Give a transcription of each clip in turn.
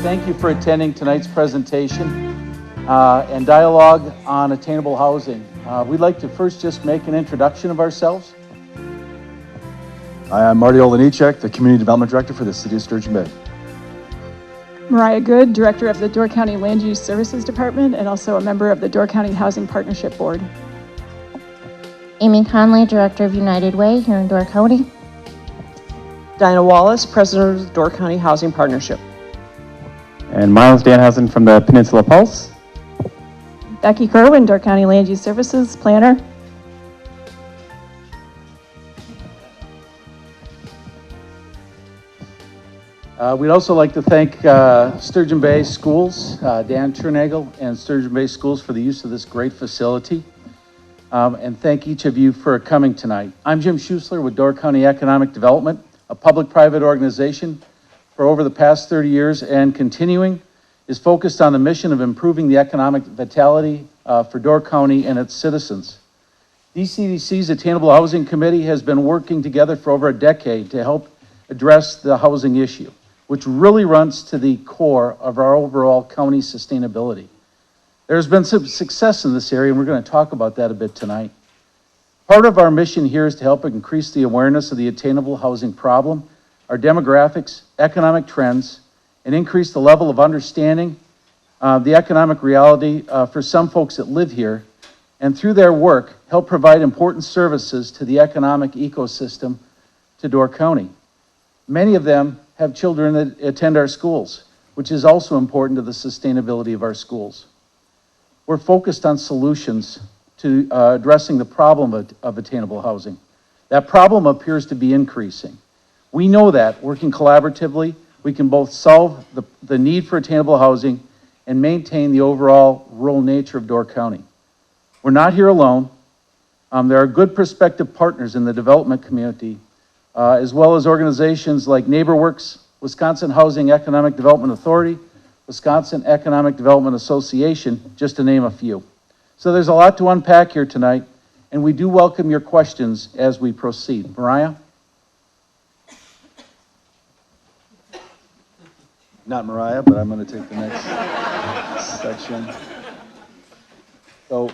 Thank you for attending tonight's presentation and dialogue on attainable housing. We'd like to first just make an introduction of ourselves. Hi, I'm Marty Olejniczak, the Community Development Director for the City of Sturgeon Bay. Mariah Goode, Director of the Door County Land Use Services Department and also a member of the Door County Housing Partnership Board. Amy Kohnle, Director of United Way here in Door County. Wallace, President of the Door County Housing Partnership. And Myles Dannhausen from the Peninsula Pulse. Becky Kerwin, Door County Land Use Services Planner. We'd also like to thank Sturgeon Bay Schools, Dan Chernagel and Sturgeon Bay Schools for the use of this great facility. And thank each of you for coming tonight. I'm Jim Schoessler with Door County Economic Development, a public-private organization for over the past 30 years and continuing is focused on the mission of improving the economic vitality for Door County and its citizens. DCEDC's Attainable Housing Committee has been working together for over a decade to help address the housing issue, which really runs to the core of our overall county sustainability. There's been some success in this area, and we're going to talk about that a bit tonight. Part of our mission here is to help increase the awareness of the attainable housing problem, our demographics, economic trends, and increase the level of understanding the economic reality for some folks that live here, and through their work, help provide important services to the economic ecosystem to Door County. Many of them have children that attend our schools, which is also important to the sustainability of our schools. We're focused on solutions to addressing the problem of attainable housing. That problem appears to be increasing. We know that working collaboratively, we can both solve the need for attainable housing and maintain the overall rural nature of Door County. We're not here alone. There are good prospective partners in the development community, as well as organizations like NeighborWorks, Wisconsin Housing Economic Development Authority, Wisconsin Economic Development Association, just to name a few. So there's a lot to unpack here tonight, and we do welcome your questions as we proceed. Mariah? Not Mariah, but I'm going to take the next section. So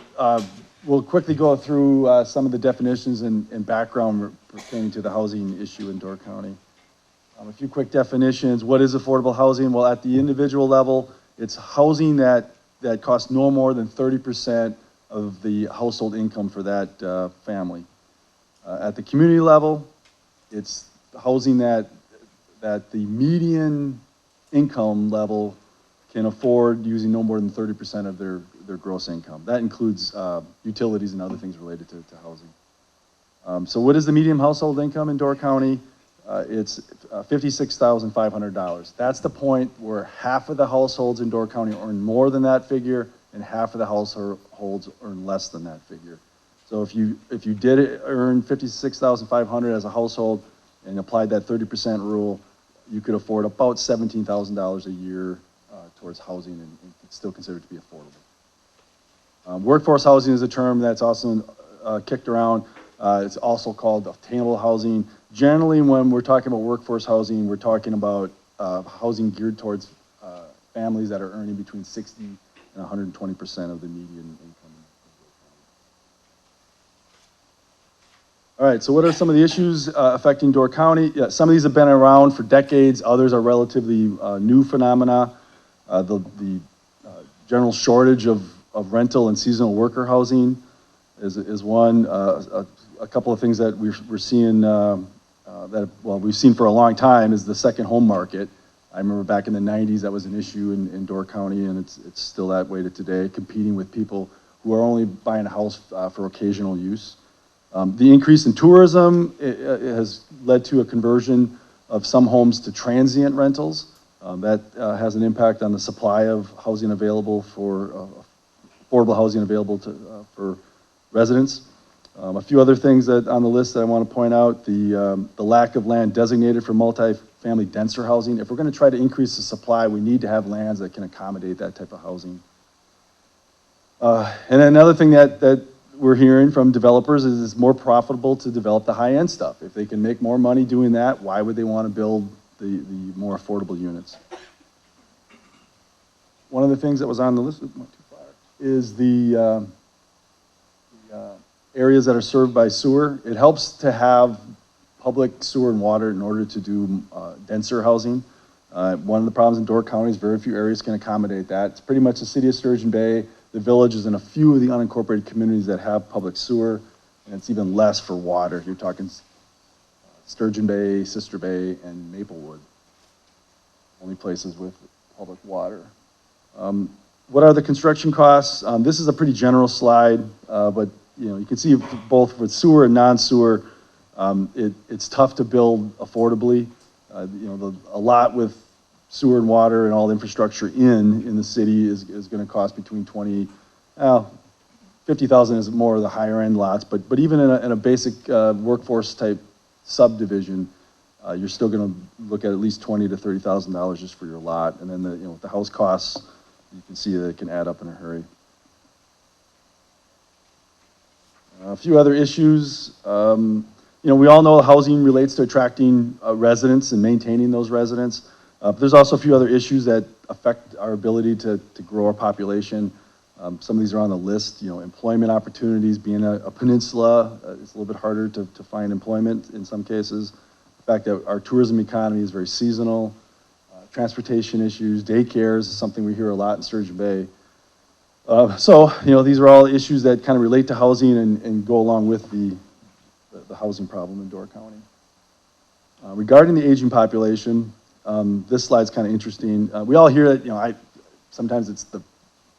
we'll quickly go through some of the definitions and background pertaining to the housing issue in Door County. A few quick definitions. What is affordable housing? Well, at the individual level, it's housing that costs no more than 30% of the household income for that family. At the community level, it's housing that the median income level can afford using no more than 30% of their gross income. That includes utilities and other things related to housing. So what is the median household income in Door County? It's $56,500. That's the point where half of the households in Door County earn more than that figure and half of the households earn less than that figure. So if you did earn $56,500 as a household and applied that 30% rule, you could afford about $17,000 a year towards housing and it's still considered to be affordable. Workforce housing is a term that's also kicked around. It's also called attainable housing. Generally, when we're talking about workforce housing, we're talking about housing geared towards families that are earning between 60 and 120% of the median income. All right, so what are some of the issues affecting Door County? Yeah, some of these have been around for decades. Others are relatively new phenomena. The general shortage of rental and seasonal worker housing is one. A couple of things that we're seeing we've seen for a long time is the second home market. I remember back in the 90s that was an issue in Door County, and it's still that way to today, competing with people who are only buying a house for occasional use. The increase in tourism it has led to a conversion of some homes to transient rentals. That has an impact on the supply of housing available for affordable housing available for residents. A few other things that on the list that I want to point out, the lack of land designated for multifamily denser housing. If we're going to try to increase the supply, we need to have lands that can accommodate that type of housing. And another thing that we're hearing from developers is it's more profitable to develop the high-end stuff. If they can make more money doing that, why would they want to build the more affordable units? One of the things that was on the list is the areas that are served by sewer. It helps to have public sewer and water in order to do denser housing. One of the problems in Door County is very few areas can accommodate that. It's pretty much the city of Sturgeon Bay, the villages, and a few of the unincorporated communities that have public sewer, and it's even less for water. You're talking Sturgeon Bay, Sister Bay, and Maplewood. Only places with public water. What are the construction costs? This is a pretty general slide, but you can see both with sewer and non-sewer, it's tough to build affordably. A lot with sewer and water and all the infrastructure in the city is going to cost between $50,000 is more of the higher end lots, but even in a basic workforce type subdivision, you're still going to look at least $20,000 to $30,000 just for your lot, and then the house costs, you can see that it can add up in a hurry. A few other issues. We all know housing relates to attracting residents and maintaining those residents. There's also a few other issues that affect our ability to grow our population. Some of these are on the list. Employment opportunities. Being a peninsula, it's a little bit harder to find employment in some cases. The fact that our tourism economy is very seasonal. Transportation issues, daycares is something we hear a lot in Sturgeon Bay. These are all issues that kind of relate to housing and go along with the housing problem in Door County. Regarding the aging population, this slide's kind of interesting. We all hear that, sometimes it's the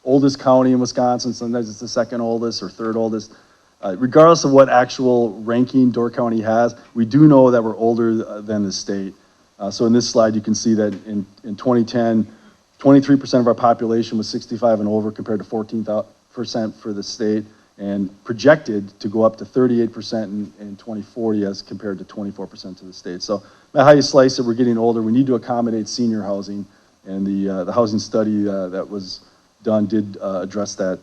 oldest county in Wisconsin, sometimes it's the second oldest or third oldest. Regardless of what actual ranking Door County has, we do know that we're older than the state. So in this slide, you can see that in 2010, 23% of our population was 65 and over compared to 14% for the state, and projected to go up to 38% in 2040 as compared to 24% to the state. So no matter how you slice it, we're getting older. We need to accommodate senior housing, and the housing study that was done did address that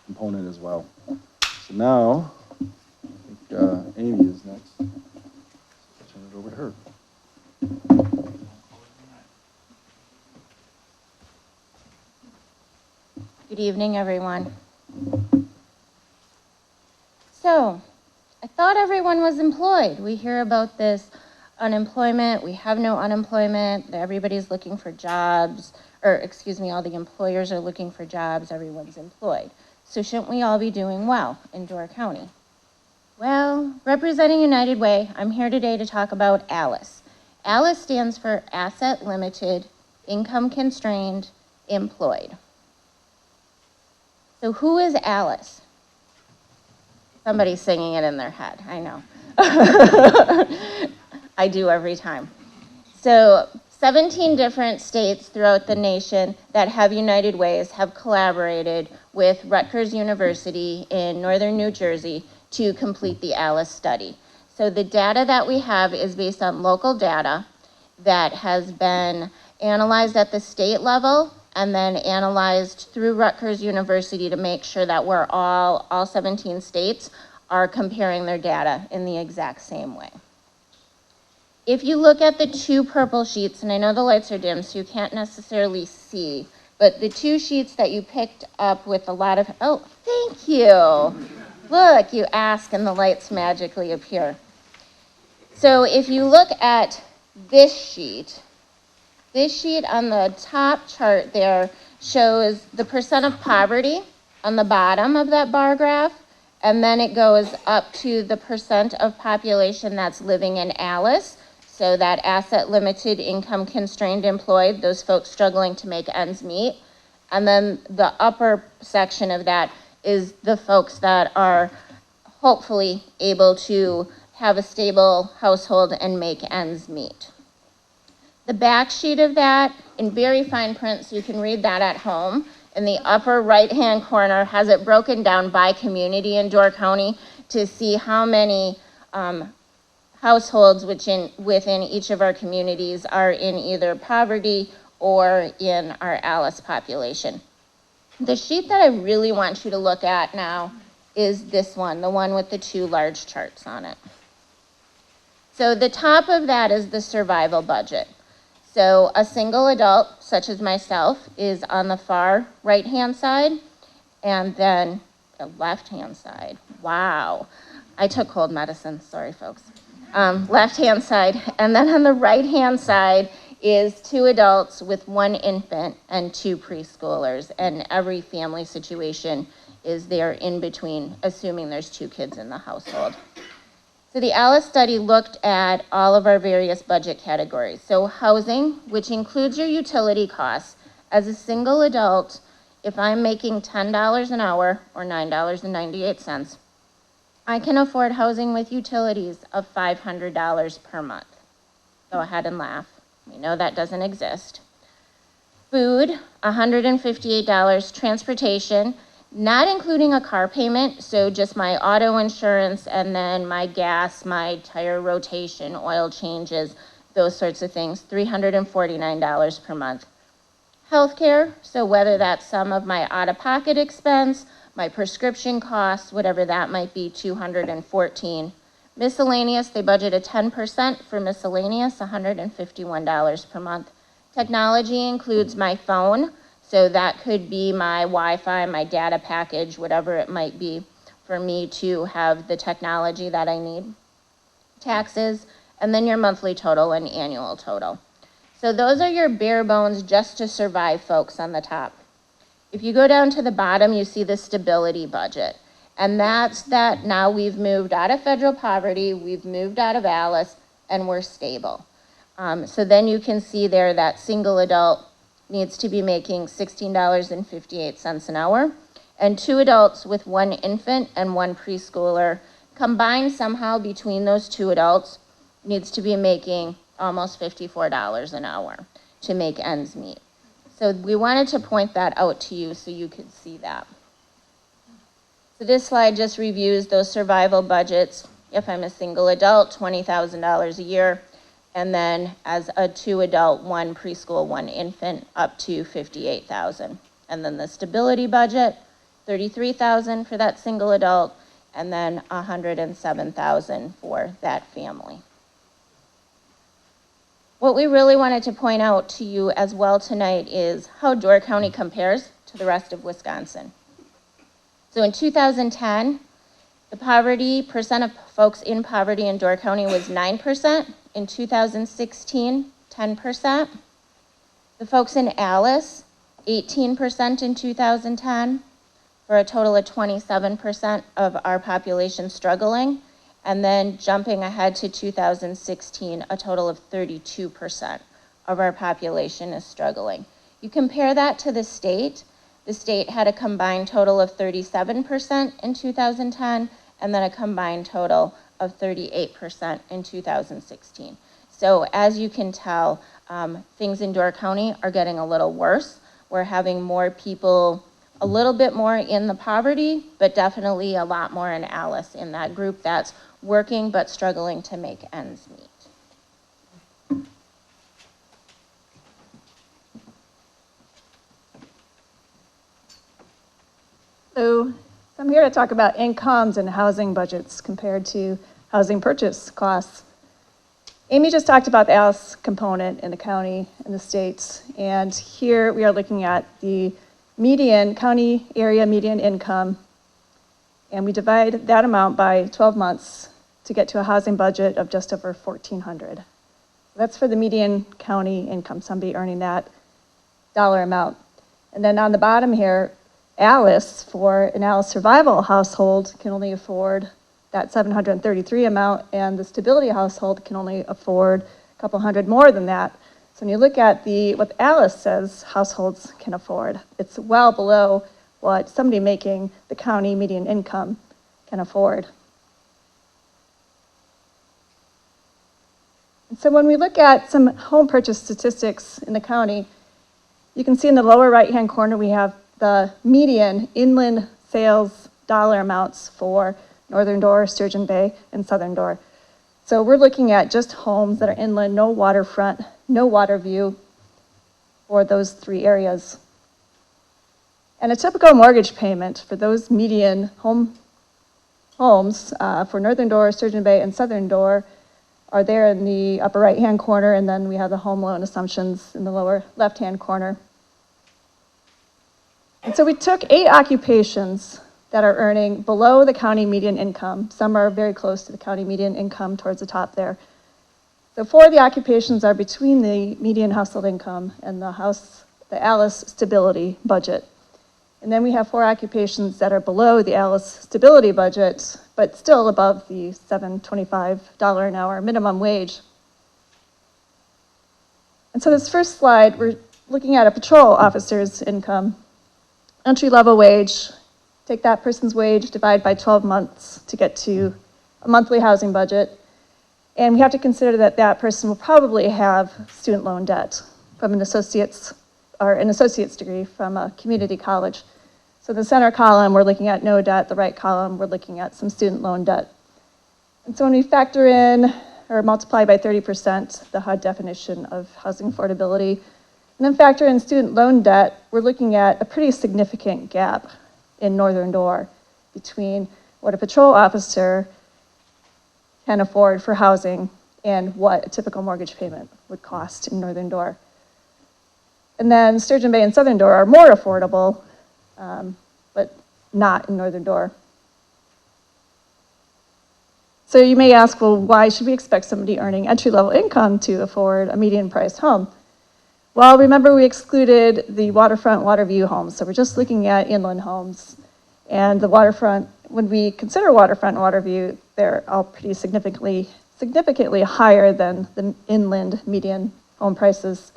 component as well. So now, I think Amy is next. Turn it over to her. Good evening, everyone. So, I thought everyone was employed. We hear about this unemployment. We have no unemployment. Everybody's looking for jobs, or excuse me, all the employers are looking for jobs. Everyone's employed. So shouldn't we all be doing well in Door County? Well, representing United Way, I'm here today to talk about ALICE. ALICE stands for Asset Limited, Income Constrained, Employed. So who is ALICE? Somebody's singing it in their head, I know. I do every time. So 17 different states throughout the nation that have United Ways have collaborated with Rutgers University in northern New Jersey to complete the ALICE study. So the data that we have is based on local data that has been analyzed at the state level and then analyzed through Rutgers University to make sure that we're all 17 states are comparing their data in the exact same way. If you look at the two purple sheets, and I know the lights are dim, so you can't necessarily see, but the two sheets that you picked up with a lot of, oh, thank you. Look, you ask and the lights magically appear. So if you look at this sheet on the top chart there shows the percent of poverty on the bottom of that bar graph, and then it goes up to the percent of population that's living in ALICE, so that asset limited, income constrained, employed, those folks struggling to make ends meet. And then the upper section of that is the folks that are hopefully able to have a stable household and make ends meet. The back sheet of that, in very fine print, so you can read that at home, in the upper right-hand corner has it broken down by community in Door County to see how many households within each of our communities are in either poverty or in our Alice population. The sheet that I really want you to look at now is this one, the one with the two large charts on it. So the top of that is the survival budget. So a single adult, such as myself, is on the far right-hand side, and then the left-hand side. Wow. I took cold medicine, sorry folks. Left-hand side, and then on the right-hand side is 2 adults with 1 infant and 2 preschoolers, and every family situation is there in between, assuming there's 2 kids in the household. So the Alice study looked at all of our various budget categories. So housing, which includes your utility costs. As a single adult, if I'm making $10 an hour or $9.98, I can afford housing with utilities of $500 per month. Go ahead and laugh. We know that doesn't exist. Food, $158. Transportation, not including a car payment, so just my auto insurance and then my gas, my tire rotation, oil changes, those sorts of things, $349 per month. Healthcare, so whether that's some of my out-of-pocket expense, my prescription costs, whatever that might be, $214. Miscellaneous, they budgeted 10% for miscellaneous, $151 per month. Technology includes my phone, so that could be my Wi-Fi, my data package, whatever it might be for me to have the technology that I need. Taxes, and then your monthly total and annual total. So those are your bare bones just to survive, folks, on the top. If you go down to the bottom, you see the stability budget. And that's that now we've moved out of federal poverty, we've moved out of Alice, and we're stable. So then you can see there that single adult needs to be making $16.58 an hour, and 2 adults with 1 infant and 1 preschooler combined somehow between those 2 adults needs to be making almost $54 an hour to make ends meet. So we wanted to point that out to you so you could see that. So this slide just reviews those survival budgets. If I'm a single adult, $20,000 a year, and then as a 2 adult, 1 preschool, 1 infant, up to $58,000. And then the stability budget, $33,000 for that single adult, and then $107,000 for that family. What we really wanted to point out to you as well tonight is how Door County compares to the rest of Wisconsin. So in 2010, the poverty percent of folks in poverty in Door County was 9%. In 2016, 10%. The folks in Alice, 18% in 2010, for a total of 27% of our population struggling. And then jumping ahead to 2016, a total of 32% of our population is struggling. You compare that to the state had a combined total of 37% in 2010, and then a combined total of 38% in 2016. So as you can tell, things in Door County are getting a little worse. We're having more people, a little bit more in the poverty, but definitely a lot more in Alice, in that group that's working but struggling to make ends meet. So I'm here to talk about incomes and housing budgets compared to housing purchase costs. Amy just talked about the Alice component in the county and the states, and here we are looking at the median, county area median income, and we divide that amount by 12 months to get to a housing budget of just over $1,400. That's for the median county income, somebody earning that dollar amount. And then on the bottom here, Alice, for an Alice survival household, can only afford that $733 amount, and the stability household can only afford a couple hundred more than that. So when you look at what Alice says households can afford, it's well below what somebody making the county median income can afford. And so when we look at some home purchase statistics in the county, you can see in the lower right-hand corner we have the median inland sales dollar amounts for Northern Door, Sturgeon Bay, and Southern Door. So we're looking at just homes that are inland, no waterfront, no water view for those three areas. And a typical mortgage payment for those median homes for Northern Door, Sturgeon Bay, and Southern Door are there in the upper right-hand corner, and then we have the home loan assumptions in the lower left-hand corner. And so we took 8 occupations that are earning below the county median income. Some are very close to the county median income towards the top there. So 4 of the occupations are between the median household income and the ALICE stability budget. And then we have 4 occupations that are below the ALICE stability budget, but still above the $7.25 an hour minimum wage. And so this first slide, we're looking at a patrol officer's income, entry-level wage. Take that person's wage, divide by 12 months to get to a monthly housing budget. And we have to consider that that person will probably have student loan debt from an associate's degree from a community college. So the center column, we're looking at no debt. The right column, we're looking at some student loan debt. And so when we factor in or multiply by 30% the HUD definition of housing affordability, and then factor in student loan debt, we're looking at a pretty significant gap in Northern Door between what a patrol officer can afford for housing and what a typical mortgage payment would cost in Northern Door. And then Sturgeon Bay and Southern Door are more affordable, but not in Northern Door. So you may ask, well, why should we expect somebody earning entry-level income to afford a median-priced home? Well, remember we excluded the waterfront, water view homes, so we're just looking at inland homes. And the waterfront, when we consider waterfront and water view, they're all pretty significantly higher than the inland median home prices.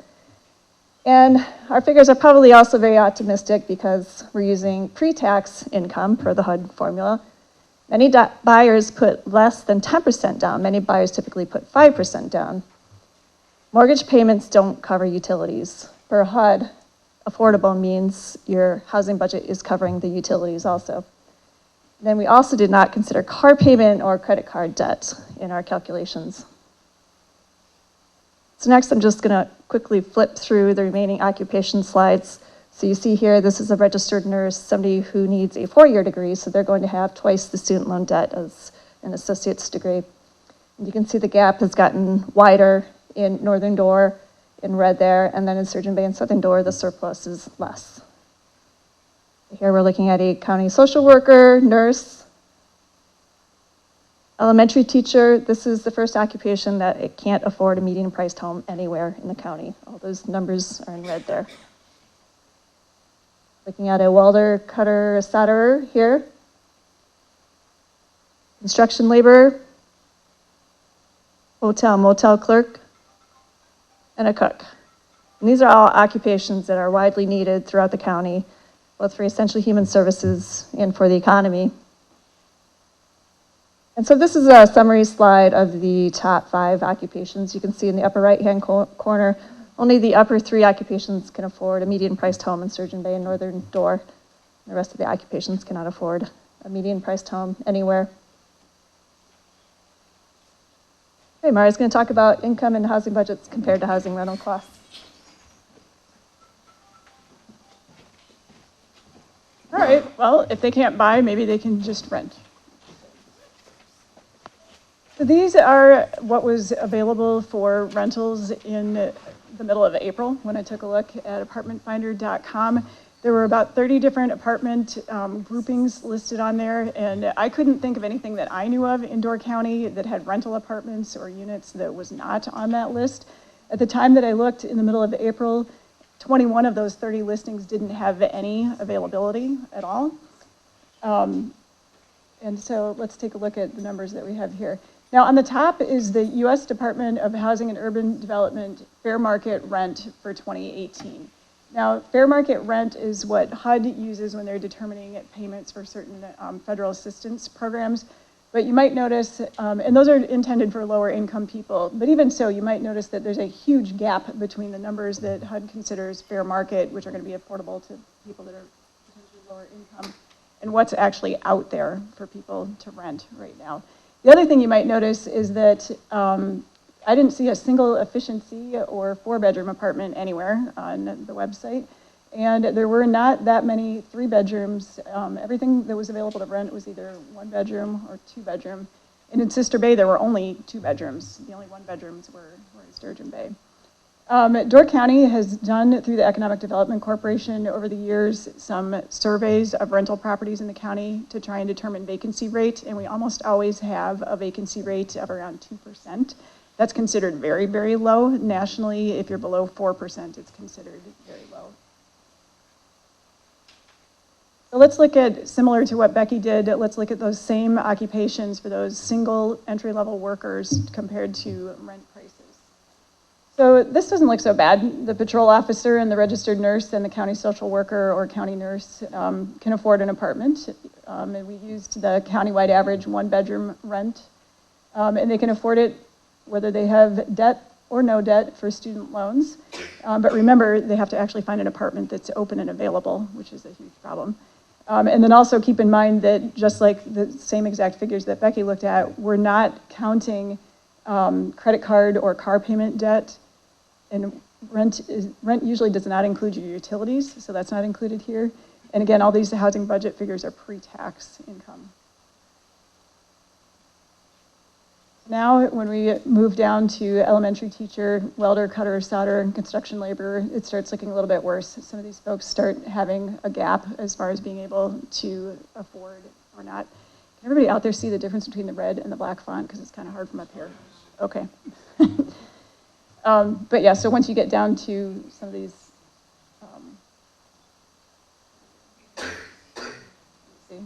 And our figures are probably also very optimistic because we're using pre-tax income per the HUD formula. Many buyers put less than 10% down. Many buyers typically put 5% down. Mortgage payments don't cover utilities. For HUD, affordable means your housing budget is covering the utilities also. Then we also did not consider car payment or credit card debt in our calculations. So next I'm just gonna quickly flip through the remaining occupation slides. So you see here, this is a registered nurse, somebody who needs a 4-year degree, so they're going to have twice the student loan debt as an associate's degree. And you can see the gap has gotten wider in Northern Door in red there, and then in Sturgeon Bay and Southern Door, the surplus is less. Here we're looking at a county social worker, nurse, elementary teacher. This is the first occupation that it can't afford a median-priced home anywhere in the county. All those numbers are in red there. Looking at a welder, cutter, solderer here. Construction laborer, hotel, motel clerk, and a cook. And these are all occupations that are widely needed throughout the county, both for essential human services and for the economy. And so this is a summary slide of the top 5 occupations. You can see in the upper right-hand corner, only the upper 3 occupations can afford a median-priced home in Sturgeon Bay and Northern Door. The rest of the occupations cannot afford a median-priced home anywhere. Okay, Mariah's going to talk about income and housing budgets compared to housing rental costs. All right, well, if they can't buy, maybe they can just rent. So these are what was available for rentals in the middle of April when I took a look at apartmentfinder.com. There were about 30 different apartment groupings listed on there, and I couldn't think of anything that I knew of in Door County that had rental apartments or units that was not on that list. At the time that I looked in the middle of April, 21 of those 30 listings didn't have any availability at all. And so let's take a look at the numbers that we have here. Now on the top is the U.S. Department of Housing and Urban Development fair market rent for 2018. Now, fair market rent is what HUD uses when they're determining payments for certain federal assistance programs. But you might notice, and those are intended for lower income people, but even so, you might notice that there's a huge gap between the numbers that HUD considers fair market, which are going to be affordable to people that are lower income, and what's actually out there for people to rent right now. The other thing you might notice is that I didn't see a single efficiency or 4-bedroom apartment anywhere on the website. And there were not that many 3 bedrooms. Everything that was available to rent was either 1 bedroom or 2 bedroom. And in Sister Bay, there were only 2 bedrooms. The only 1 bedrooms were in Sturgeon Bay. Door County has done, through the Economic Development Corporation over the years, some surveys of rental properties in the county to try and determine vacancy rate. And we almost always have a vacancy rate of around 2%. That's considered very, very low. Nationally, if you're below 4%, it's considered very low. So let's look at, similar to what Becky did, let's look at those same occupations for those single entry-level workers compared to rent prices. So this doesn't look so bad. The patrol officer and the registered nurse and the county social worker or county nurse can afford an apartment. And we used the countywide average 1-bedroom rent. And they can afford it whether they have debt or no debt for student loans. But remember, they have to actually find an apartment that's open and available, which is a huge problem. And then also keep in mind that just like the same exact figures that Becky looked at, we're not counting credit card or car payment debt. And rent usually does not include your utilities, so that's not included here. And again, all these housing budget figures are pre-tax income. Now, when we move down to elementary teacher, welder, cutter, solder, and construction laborer, it starts looking a little bit worse. Some of these folks start having a gap as far as being able to afford or not. Can everybody out there see the difference between the red and the black font? Because it's kind of hard from up here. Okay. But yeah, so once you get down to some of these, let's see,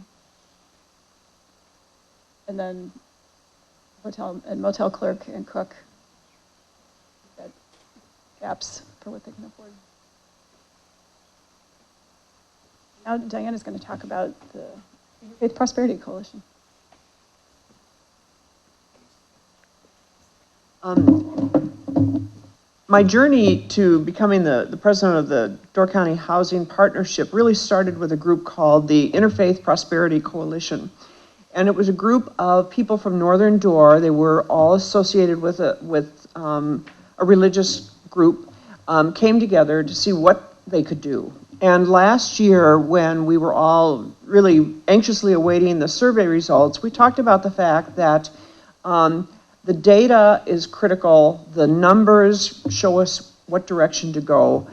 and then hotel and motel clerk and cook, got gaps for what they can afford. Now Diana's going to talk about the Faith Prosperity Coalition. My journey to becoming the president of the Door County Housing Partnership really started with a group called the Interfaith Prosperity Coalition. And it was a group of people from Northern Door. They were all associated with a religious group, came together to see what they could do. And last year, when we were all really anxiously awaiting the survey results, we talked about the fact that the data is critical, the numbers show us what direction to go,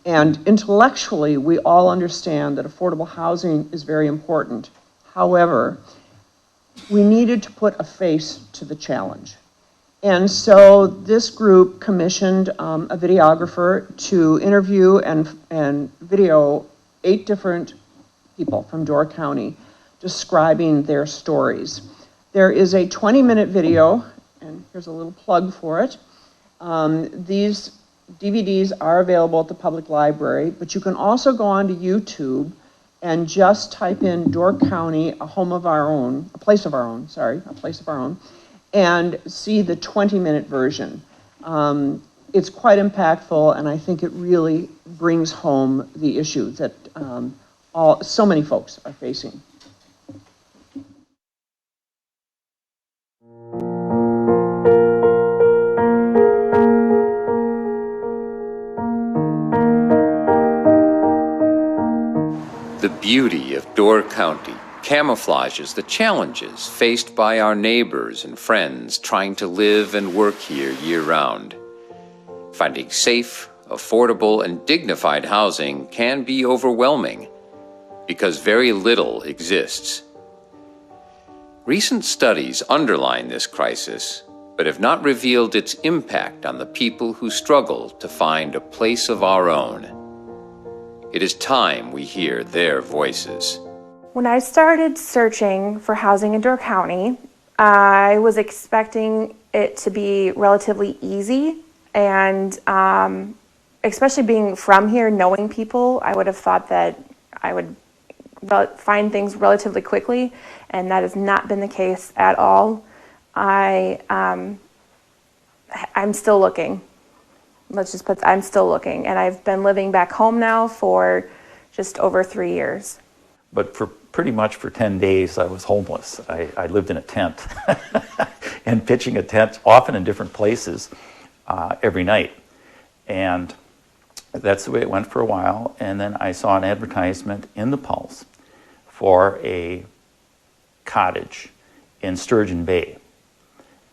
and intellectually, we all understand that affordable housing is very important. However, we needed to put a face to the challenge. And so this group commissioned a videographer to interview and video 8 different people from Door County describing their stories. There is a 20-minute video, and here's a little plug for it. These DVDs are available at the public library, but you can also go onto YouTube and just type in Door County, a place of our own, and see the 20-minute version. It's quite impactful, and I think it really brings home the issue that so many folks are facing. The beauty of Door County camouflages the challenges faced by our neighbors and friends trying to live and work here year-round. Finding safe, affordable, and dignified housing can be overwhelming because very little exists. Recent studies underline this crisis, but have not revealed its impact on the people who struggle to find a place of our own. It is time we hear their voices. When I started searching for housing in Door County, I was expecting it to be relatively easy, and especially being from here, knowing people, I would have thought that I would find things relatively quickly, and that has not been the case at all. I'm still looking. I'm still looking, and I've been living back home now for just over 3 years. but for pretty much for 10 days I was homeless. I lived in a tent and pitching a tent often in different places every night. And that's the way it went for a while. And then I saw an advertisement in the Pulse for a cottage in Sturgeon Bay.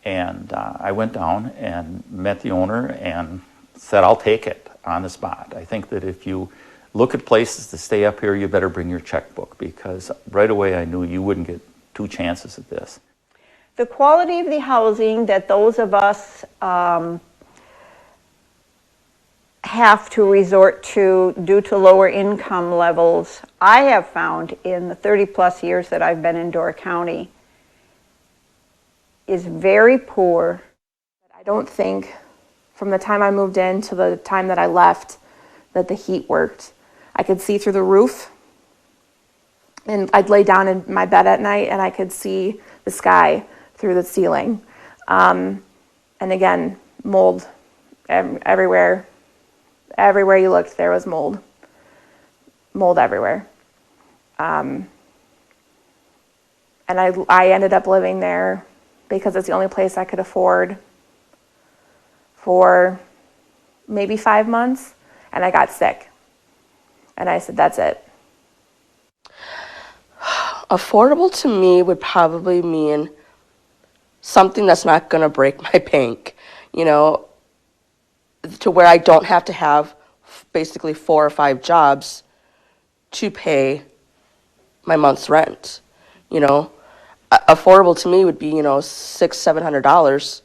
And I went down and met the owner and said, I'll take it on the spot. I think that if you look at places to stay up here, you better bring your checkbook, because right away I knew you wouldn't get two chances at this. The quality of the housing that those of us have to resort to due to lower income levels, I have found in the 30-plus years that I've been in Door County, is very poor. I don't think from the time I moved in to the time that I left that the heat worked. I could see through the roof, and I'd lay down in my bed at night and I could see the sky through the ceiling. And again, mold everywhere. Everywhere you looked, there was mold. Mold everywhere. And I ended up living there because it's the only place I could afford for maybe 5 months, and I got sick. And I said, that's it. Affordable to me would probably mean something that's not going to break my bank, you know, to where I don't have to have basically 4 or 5 jobs to pay my month's rent, you know. Affordable to me would be, you know, $600-700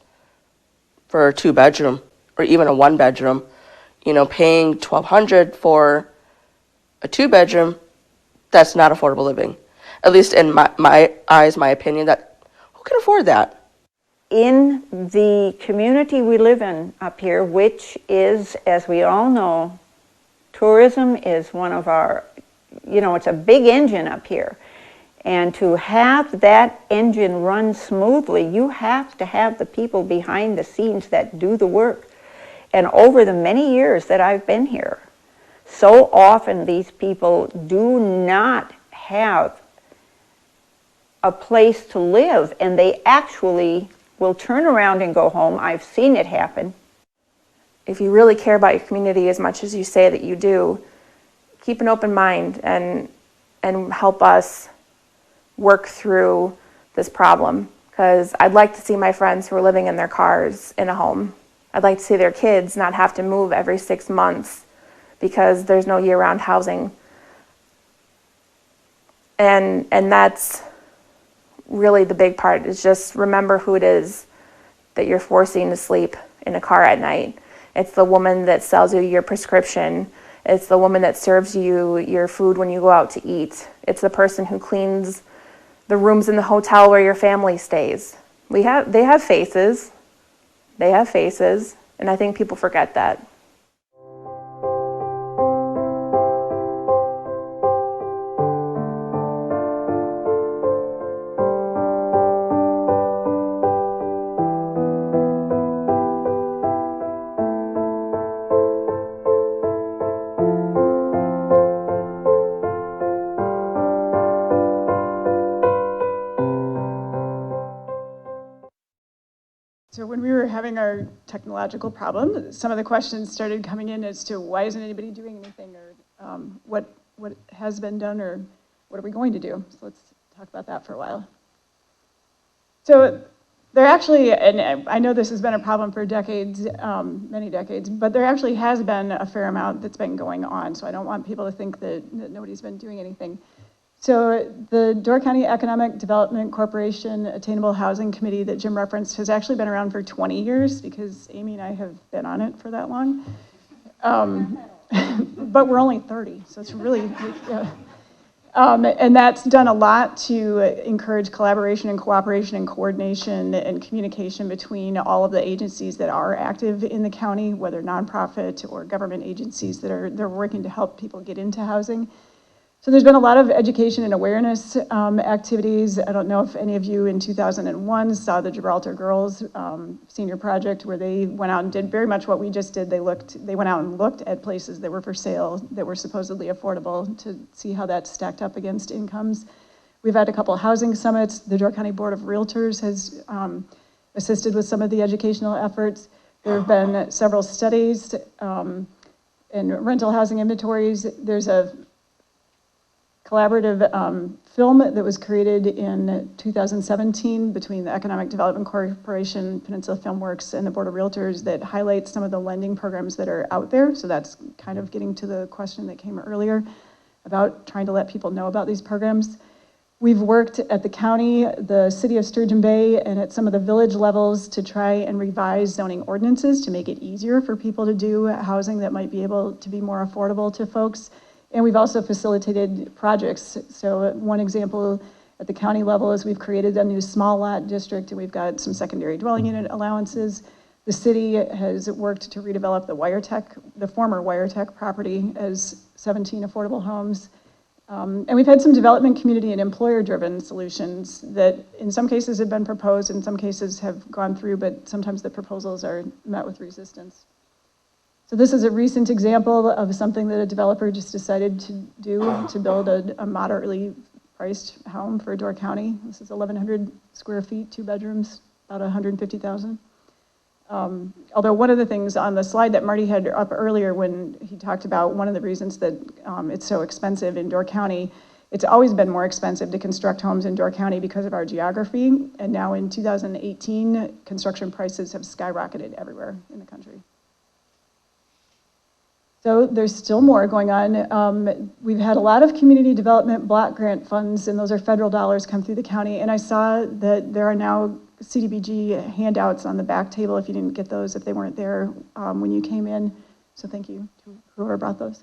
for a 2-bedroom or even a 1-bedroom. You know, paying $1,200 for a 2-bedroom, that's not affordable living. At least in my eyes, my opinion, that who can afford that? In the community we live in up here, which is, as we all know, tourism is one of our, you know, it's a big engine up here. And to have that engine run smoothly, you have to have the people behind the scenes that do the work. And over the many years that I've been here, so often these people do not have a place to live, and they actually will turn around and go home. I've seen it happen. If you really care about your community as much as you say that you do, keep an open mind and help us work through this problem, because I'd like to see my friends who are living in their cars in a home. I'd like to see their kids not have to move every 6 months because there's no year-round housing. And that's really the big part, is just remember who it is that you're forcing to sleep in a car at night. It's the woman that sells you your prescription. It's the woman that serves you your food when you go out to eat. It's the person who cleans the rooms in the hotel where your family stays. They have faces. They have faces, and I think people forget that. So when we were having our technological problem, some of the questions started coming in as to why isn't anybody doing anything, or what has been done, or what are we going to do? So let's talk about that for a while. So there actually, and I know this has been a problem for decades, many decades, but there actually has been a fair amount that's been going on. So I don't want people to think that nobody's been doing anything. So the Door County Economic Development Corporation Attainable Housing Committee that Jim referenced has actually been around for 20 years, because Amy and I have been on it for that long. But we're only 30, so it's really, yeah. And that's done a lot to encourage collaboration and cooperation and coordination and communication between all of the agencies that are active in the county, whether nonprofit or government agencies that are working to help people get into housing. So there's been a lot of education and awareness activities. I don't know if any of you in 2001 saw the Gibraltar Girls senior project where they went out and did very much what we just did. They went out and looked at places that were for sale that were supposedly affordable to see how that stacked up against incomes. We've had a couple of housing summits. The Door County Board of Realtors has assisted with some of the educational efforts. There have been several studies and rental housing inventories. There's a collaborative film that was created in 2017 between the Economic Development Corporation, Peninsula Film Works, and the Board of Realtors that highlights some of the lending programs that are out there. So that's kind of getting to the question that came earlier about trying to let people know about these programs. We've worked at the county, the city of Sturgeon Bay, and at some of the village levels to try and revise zoning ordinances to make it easier for people to do housing that might be able to be more affordable to folks. And we've also facilitated projects. So one example at the county level is we've created a new small lot district, and we've got some secondary dwelling unit allowances. The city has worked to redevelop the former Wiretech property as 17 affordable homes. And we've had some development community and employer-driven solutions that in some cases have been proposed, in some cases have gone through, but sometimes the proposals are met with resistance. So this is a recent example of something that a developer just decided to do to build a moderately priced home for Door County. This is 1,100 square feet, 2 bedrooms, about $150,000. Although one of the things on the slide that Marty had up earlier when he talked about one of the reasons that it's so expensive in Door County, it's always been more expensive to construct homes in Door County because of our geography. And now in 2018, construction prices have skyrocketed everywhere in the country. So there's still more going on. We've had a lot of community development block grant funds, and those are federal dollars come through the county. And I saw that there are now CDBG handouts on the back table if you didn't get those, if they weren't there when you came in. So thank you to whoever brought those.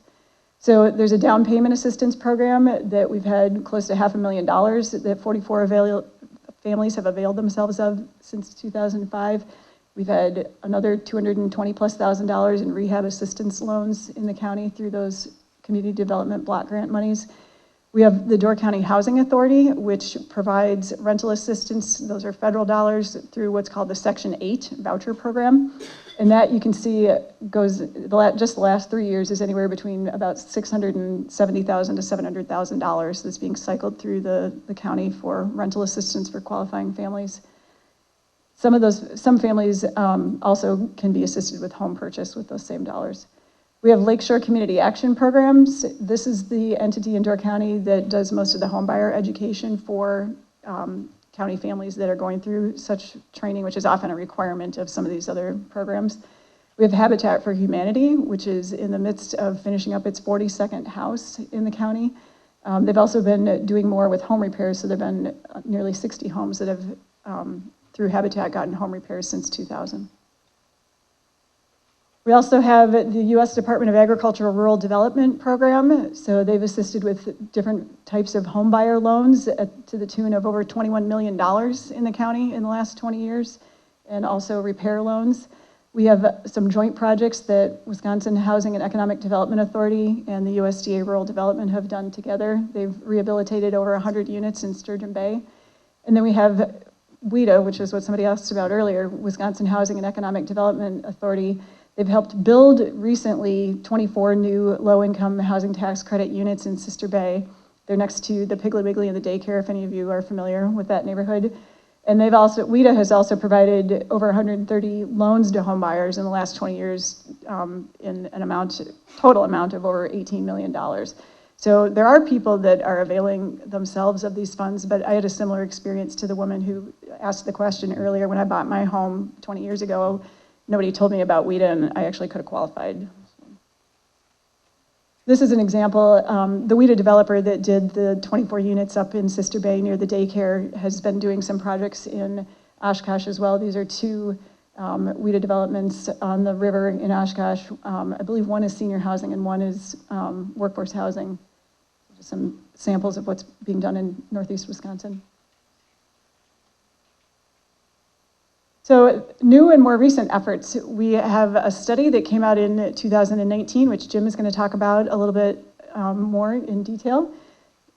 So there's a down payment assistance program that we've had close to $500,000 that 44 families have availed themselves of since 2005. We've had another $220,000+ in rehab assistance loans in the county through those community development block grant monies. We have the Door County Housing Authority, which provides rental assistance. Those are federal dollars through what's called the Section 8 voucher program. And that you can see goes, just the last 3 years is anywhere between about $670,000 to $700,000 that's being cycled through the county for rental assistance for qualifying families. Some families also can be assisted with home purchase with those same dollars. We have Lakeshore Community Action Programs. This is the entity in Door County that does most of the home buyer education for county families that are going through such training, which is often a requirement of some of these other programs. We have Habitat for Humanity, which is in the midst of finishing up its 42nd house in the county. They've also been doing more with home repairs, so there have been nearly 60 homes that have through Habitat gotten home repairs since 2000. We also have the U.S. Department of Agricultural Rural Development Program. So they've assisted with different types of home buyer loans to the tune of over $21 million in the county in the last 20 years, and also repair loans. We have some joint projects that Wisconsin Housing and Economic Development Authority and the USDA Rural Development have done together. They've rehabilitated over 100 units in Sturgeon Bay. And then we have WIDA, which is what somebody asked about earlier, Wisconsin Housing and Economic Development Authority. They've helped build recently 24 new low-income housing tax credit units in Sister Bay. They're next to the Piggly Wiggly and the daycare, if any of you are familiar with that neighborhood. And WIDA has also provided over 130 loans to home buyers in the last 20 years in an total amount of over $18 million. So there are people that are availing themselves of these funds, but I had a similar experience to the woman who asked the question earlier. When I bought my home 20 years ago, nobody told me about WIDA, and I actually could have qualified. This is an example. The WIDA developer that did the 24 units up in Sister Bay near the daycare has been doing some projects in Oshkosh as well. These are two WIDA developments on the river in Oshkosh. I believe one is senior housing and one is workforce housing. Just some samples of what's being done in Northeast Wisconsin. So new and more recent efforts. We have a study that came out in 2019, which Jim is going to talk about a little bit more in detail.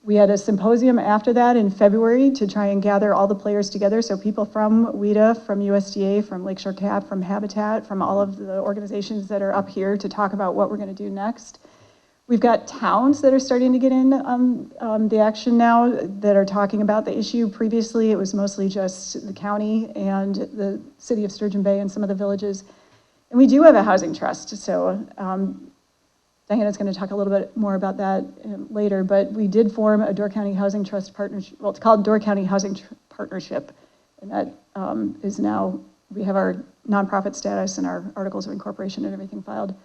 We had a symposium after that in February to try and gather all the players together. So people from WIDA, from USDA, from Lakeshore CAP, from Habitat, from all of the organizations that are up here to talk about what we're going to do next. We've got towns that are starting to get in on the action now that are talking about the issue. Previously, it was mostly just the county and the city of Sturgeon Bay and some of the villages. And we do have a housing trust, so Diana's going to talk a little bit more about that later, but we did form a Door County Housing Trust Partnership. Well, it's called Door County Housing Partnership, and that is now, we have our nonprofit status and our articles of incorporation and everything filed.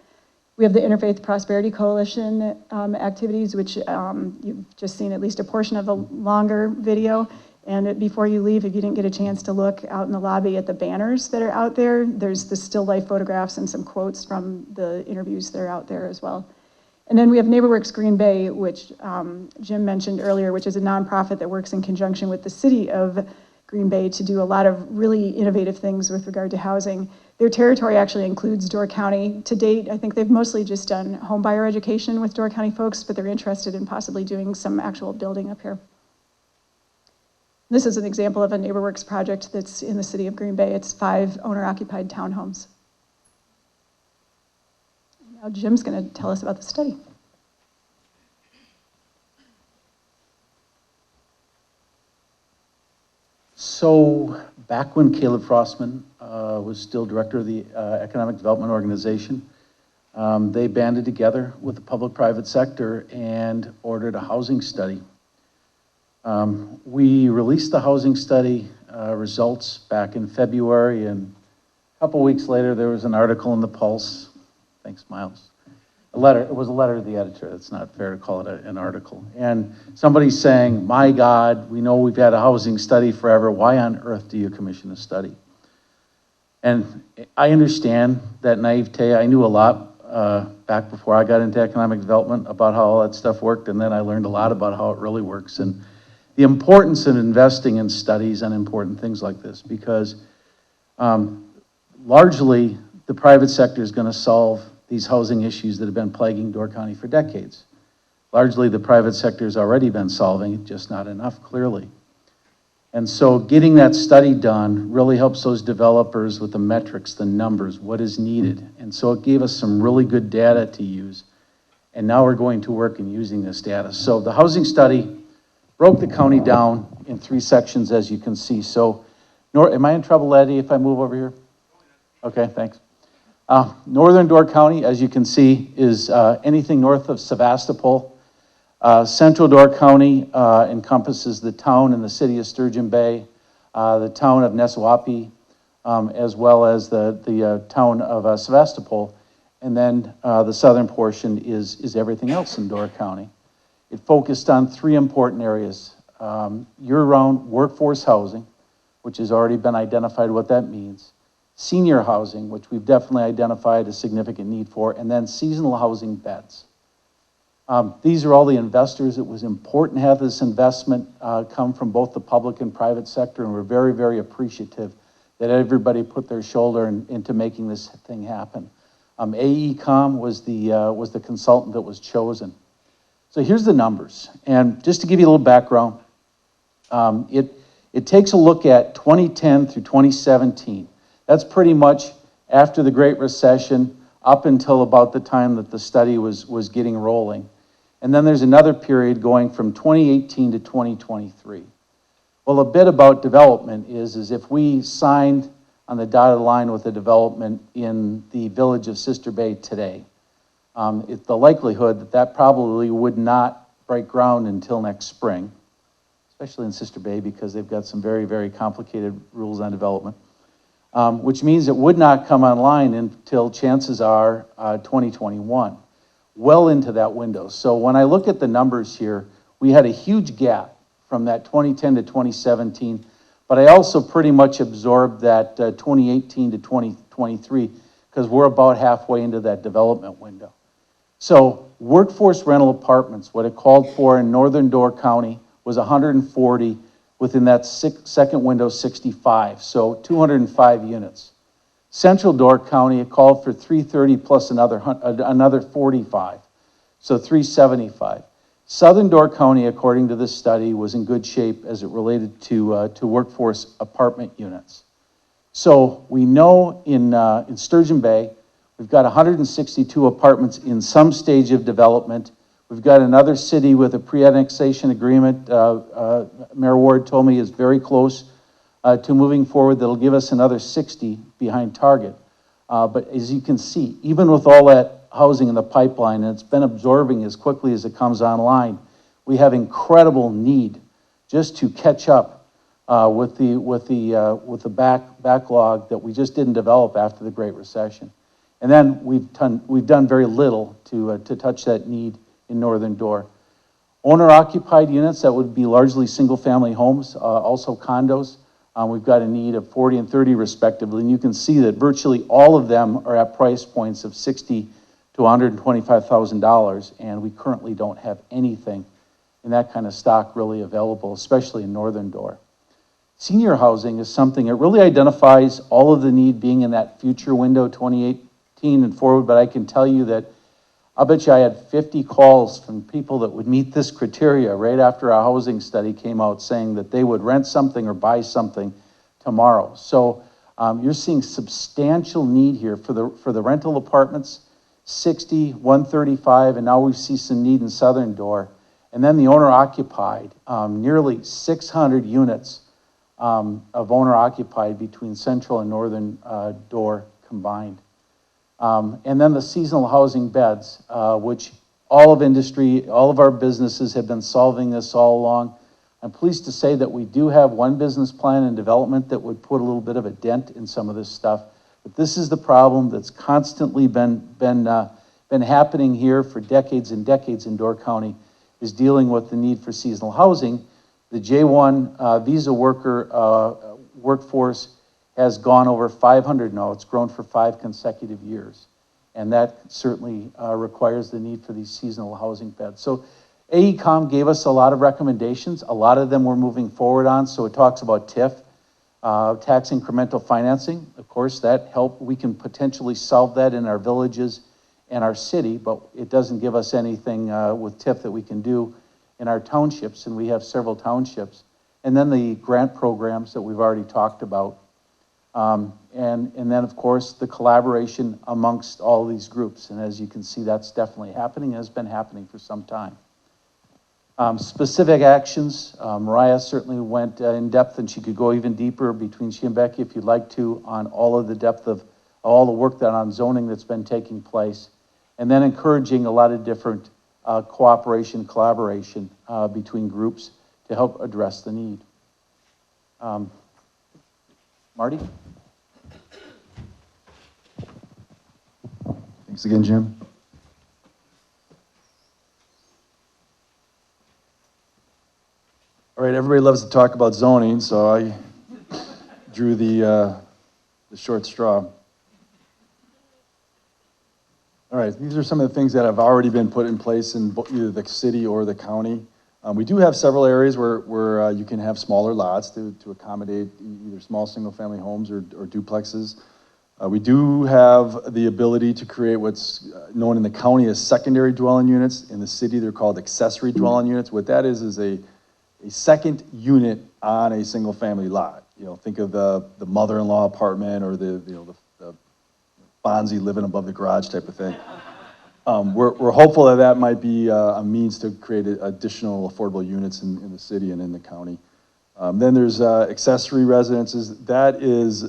We have the Interfaith Prosperity Coalition activities, which you've just seen at least a portion of the longer video. And before you leave, if you didn't get a chance to look out in the lobby at the banners that are out there, there's the still life photographs and some quotes from the interviews that are out there as well. And then we have NeighborWorks Green Bay, which Jim mentioned earlier, which is a nonprofit that works in conjunction with the city of Green Bay to do a lot of really innovative things with regard to housing. Their territory actually includes Door County. To date, I think they've mostly just done home buyer education with Door County folks, but they're interested in possibly doing some actual building up here. This is an example of a NeighborWorks project that's in the city of Green Bay. It's 5 owner-occupied townhomes. Now Jim's going to tell us about the study. So back when Caleb Frostman was still director of the Economic Development Organization, they banded together with the public-private sector and ordered a housing study. We released the housing study results back in February, and a couple weeks later there was an article in the Pulse. Thanks, Myles. It was a letter to the editor. It's not fair to call it an article. And somebody saying, my God, we know we've had a housing study forever. Why on earth do you commission a study? And I understand that naivete. I knew a lot back before I got into economic development about how all that stuff worked, and then I learned a lot about how it really works and the importance of investing in studies on important things like this, because largely the private sector is going to solve these housing issues that have been plaguing Door County for decades. Largely the private sector has already been solving it, just not enough, clearly. And so getting that study done really helps those developers with the metrics, the numbers, what is needed. And so it gave us some really good data to use. And now we're going to work in using this data. So the housing study broke the county down in 3 sections, as you can see. So, am I in trouble, Eddie, if I move over here? Okay, thanks. Northern Door County, as you can see, is anything north of Sevastopol. Central Door County encompasses the town and the city of Sturgeon Bay, the town of Neswapi, as well as the town of Sevastopol. And then the southern portion is everything else in Door County. It focused on 3 important areas: year-round workforce housing, which has already been identified what that means; senior housing, which we've definitely identified a significant need for; and then seasonal housing beds. These are all the investors. It was important to have this investment come from both the public and private sector, and we're very, very appreciative that everybody put their shoulder into making this thing happen. AECOM was the consultant that was chosen. So here's the numbers, and just to give you a little background, it takes a look at 2010 through 2017. That's pretty much after the Great Recession, up until about the time that the study was getting rolling. And then there's another period going from 2018 to 2023. Well, a bit about development is if we signed on the dotted line with a development in the village of Sister Bay today, it's the likelihood that probably would not break ground until next spring, especially in Sister Bay because they've got some very, very complicated rules on development, which means it would not come online until, chances are, 2021, well into that window. So when I look at the numbers here, we had a huge gap from that 2010 to 2017, but I also pretty much absorbed that 2018 to 2023 because we're about halfway into that development window. So workforce rental apartments, what it called for in Northern Door County was 140, within that second window, 65, so 205 units. Central Door County, it called for 330 plus another 45, so 375. Southern Door County, according to this study, was in good shape as it related to workforce apartment units. So we know in Sturgeon Bay, we've got 162 apartments in some stage of development. We've got another city with a pre-annexation agreement, Mayor Ward told me is very close to moving forward. That'll give us another 60 behind target. But as you can see, even with all that housing in the pipeline, and it's been absorbing as quickly as it comes online, we have incredible need just to catch up with the backlog that we just didn't develop after the Great Recession. And then we've done very little to touch that need in Northern Door. Owner-occupied units, that would be largely single-family homes, also condos. We've got a need of 40 and 30 respectively, and you can see that virtually all of them are at price points of $60,000 to $125,000, and we currently don't have anything in that kind of stock really available, especially in Northern Door. Senior housing is something that really identifies all of the need being in that future window, 2018 and forward, but I can tell you that I'll bet you I had 50 calls from people that would meet this criteria right after our housing study came out saying that they would rent something or buy something tomorrow. So you're seeing substantial need here for the rental apartments, 60, 135, and now we see some need in Southern Door. And then the owner-occupied, nearly 600 units of owner-occupied between Central and Northern Door combined. And then the seasonal housing beds, which all of industry, all of our businesses have been solving this all along. I'm pleased to say that we do have one business plan in development that would put a little bit of a dent in some of this stuff. But this is the problem that's constantly been happening here for decades and decades in Door County, is dealing with the need for seasonal housing. The J1 visa worker workforce has gone over 500 now. It's grown for 5 consecutive years. And that certainly requires the need for these seasonal housing beds. So AECOM gave us a lot of recommendations. A lot of them we're moving forward on. So it talks about TIF, tax incremental financing. Of course, that help, we can potentially solve that in our villages and our city, but it doesn't give us anything with TIF that we can do in our townships, and we have several townships. And then the grant programs that we've already talked about. And then, of course, the collaboration amongst all these groups. And as you can see, that's definitely happening and has been happening for some time. Specific actions, Mariah certainly went in depth, and she could go even deeper between she and Becky if you'd like to, on all of the depth of all the work that on zoning that's been taking place. And then encouraging a lot of different cooperation, collaboration between groups to help address the need. Marty? Thanks again, Jim. All right, everybody loves to talk about zoning, so I drew the short straw. All right, these are some of the things that have already been put in place in either the city or the county. We do have several areas where you can have smaller lots to accommodate either small single-family homes or duplexes. We do have the ability to create what's known in the county as secondary dwelling units. In the city, they're called accessory dwelling units. What that is a second unit on a single-family lot. You know, think of the mother-in-law apartment or the Bonzi living above the garage type of thing. We're hopeful that that might be a means to create additional affordable units in the city and in the county. Then there's accessory residences. That is,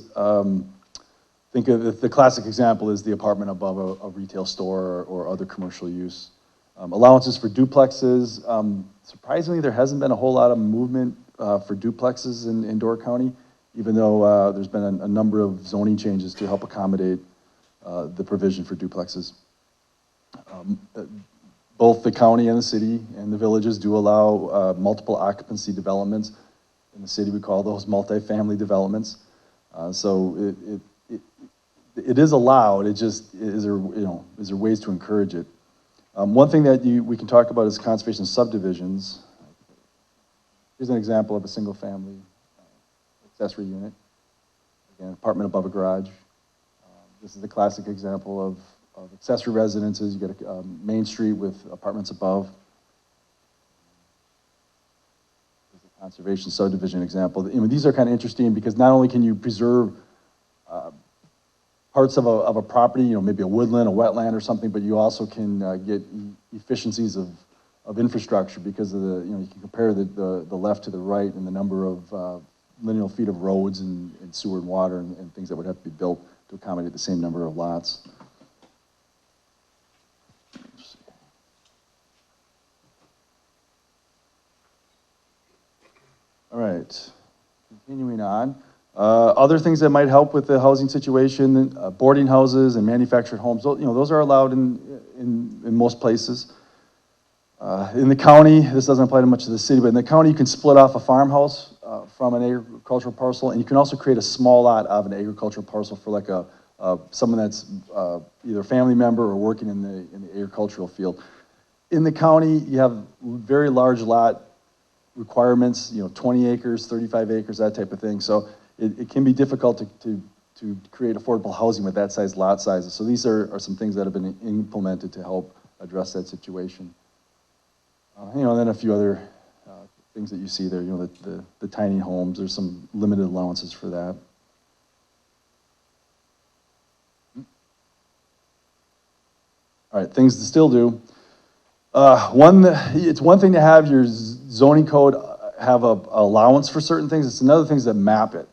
think of the classic example is the apartment above a retail store or other commercial use. Allowances for duplexes. Surprisingly, there hasn't been a whole lot of movement for duplexes in Door County, even though there's been a number of zoning changes to help accommodate the provision for duplexes. Both the county and the city and the villages do allow multiple occupancy developments. In the city, we call those multifamily developments. So it is allowed. It just is there ways to encourage it. One thing that we can talk about is conservation subdivisions. Here's an example of a single-family accessory unit. Again, apartment above a garage. This is the classic example of accessory residences. You get a main street with apartments above. conservation subdivision example. You know, these are kind of interesting because not only can you preserve parts of a property, you know, maybe a woodland, a wetland or something, but you also can get efficiencies of infrastructure because of the, you know, you can compare the left to the right and the number of lineal feet of roads and sewer and water and things that would have to be built to accommodate the same number of lots. All right, continuing on. Other things that might help with the housing situation, boarding houses and manufactured homes, you know, those are allowed in most places. In the county, this doesn't apply to much of the city, but in the county you can split off a farmhouse from an agricultural parcel, and you can also create a small lot of an agricultural parcel for like someone that's either a family member or working in the agricultural field. In the county, you have very large lot requirements, you know, 20 acres, 35 acres, that type of thing. So it can be difficult to create affordable housing with that size lot sizes. So these are some things that have been implemented to help address that situation. You know, and then a few other things that you see there, you know, the tiny homes, there's some limited allowances for that. All right, things to still do. It's one thing to have your zoning code have a allowance for certain things. It's another thing to map it.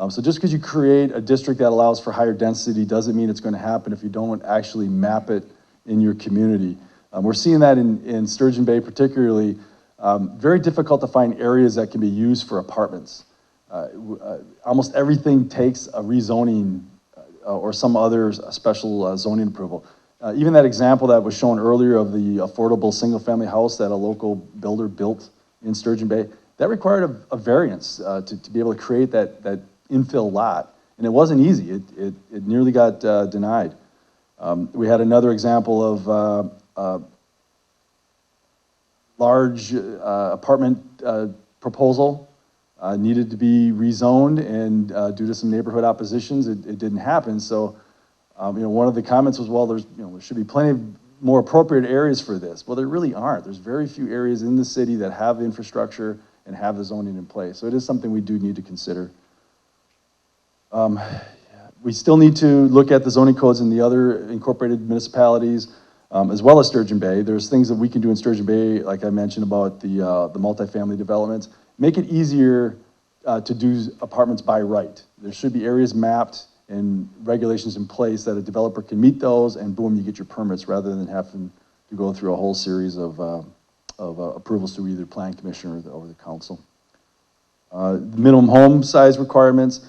So just because you create a district that allows for higher density doesn't mean it's going to happen if you don't actually map it in your community. We're seeing that in Sturgeon Bay particularly. Very difficult to find areas that can be used for apartments. Almost everything takes a rezoning or some other special zoning approval. Even that example that was shown earlier of the affordable single-family house that a local builder built in Sturgeon Bay, that required a variance to be able to create that infill lot. And it wasn't easy. It nearly got denied. We had another example of large apartment proposal needed to be rezoned, and due to some neighborhood oppositions, it didn't happen. So, you know, one of the comments was, well, there should be plenty of more appropriate areas for this. Well, there really aren't. There's very few areas in the city that have infrastructure and have the zoning in place. So it is something we do need to consider. We still need to look at the zoning codes in the other incorporated municipalities, as well as Sturgeon Bay. There's things that we can do in Sturgeon Bay, like I mentioned about the multifamily developments. Make it easier to do apartments by right. There should be areas mapped and regulations in place that a developer can meet those, and boom, you get your permits rather than having to go through a whole series of approvals through either plan commission or the council. Minimum home size requirements.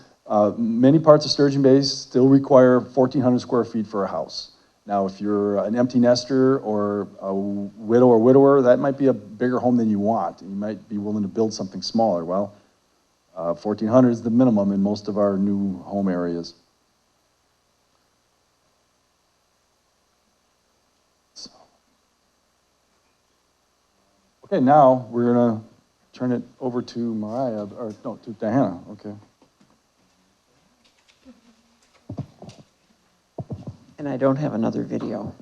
Many parts of Sturgeon Bay still require 1,400 square feet for a house. Now, if you're an empty nester or a widow or widower, that might be a bigger home than you want. You might be willing to build something smaller. Well, 1,400 is the minimum in most of our new home areas. Okay, now we're gonna turn it over to Mariah, or no, to Diana, okay. And I don't have another video.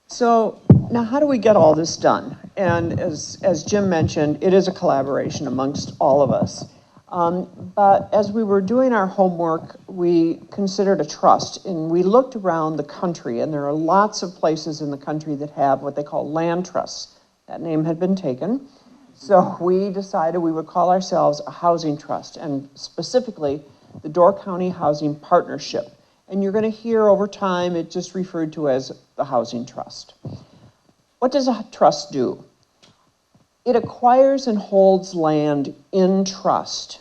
So now how do we get all this done? And as Jim mentioned, it is a collaboration amongst all of us. But as we were doing our homework, we considered a trust, and we looked around the country, and there are lots of places in the country that have what they call land trusts. That name had been taken. So we decided we would call ourselves a housing trust, and specifically the Door County Housing Partnership. And you're going to hear over time it just referred to as the housing trust. What does a trust do? It acquires and holds land in trust.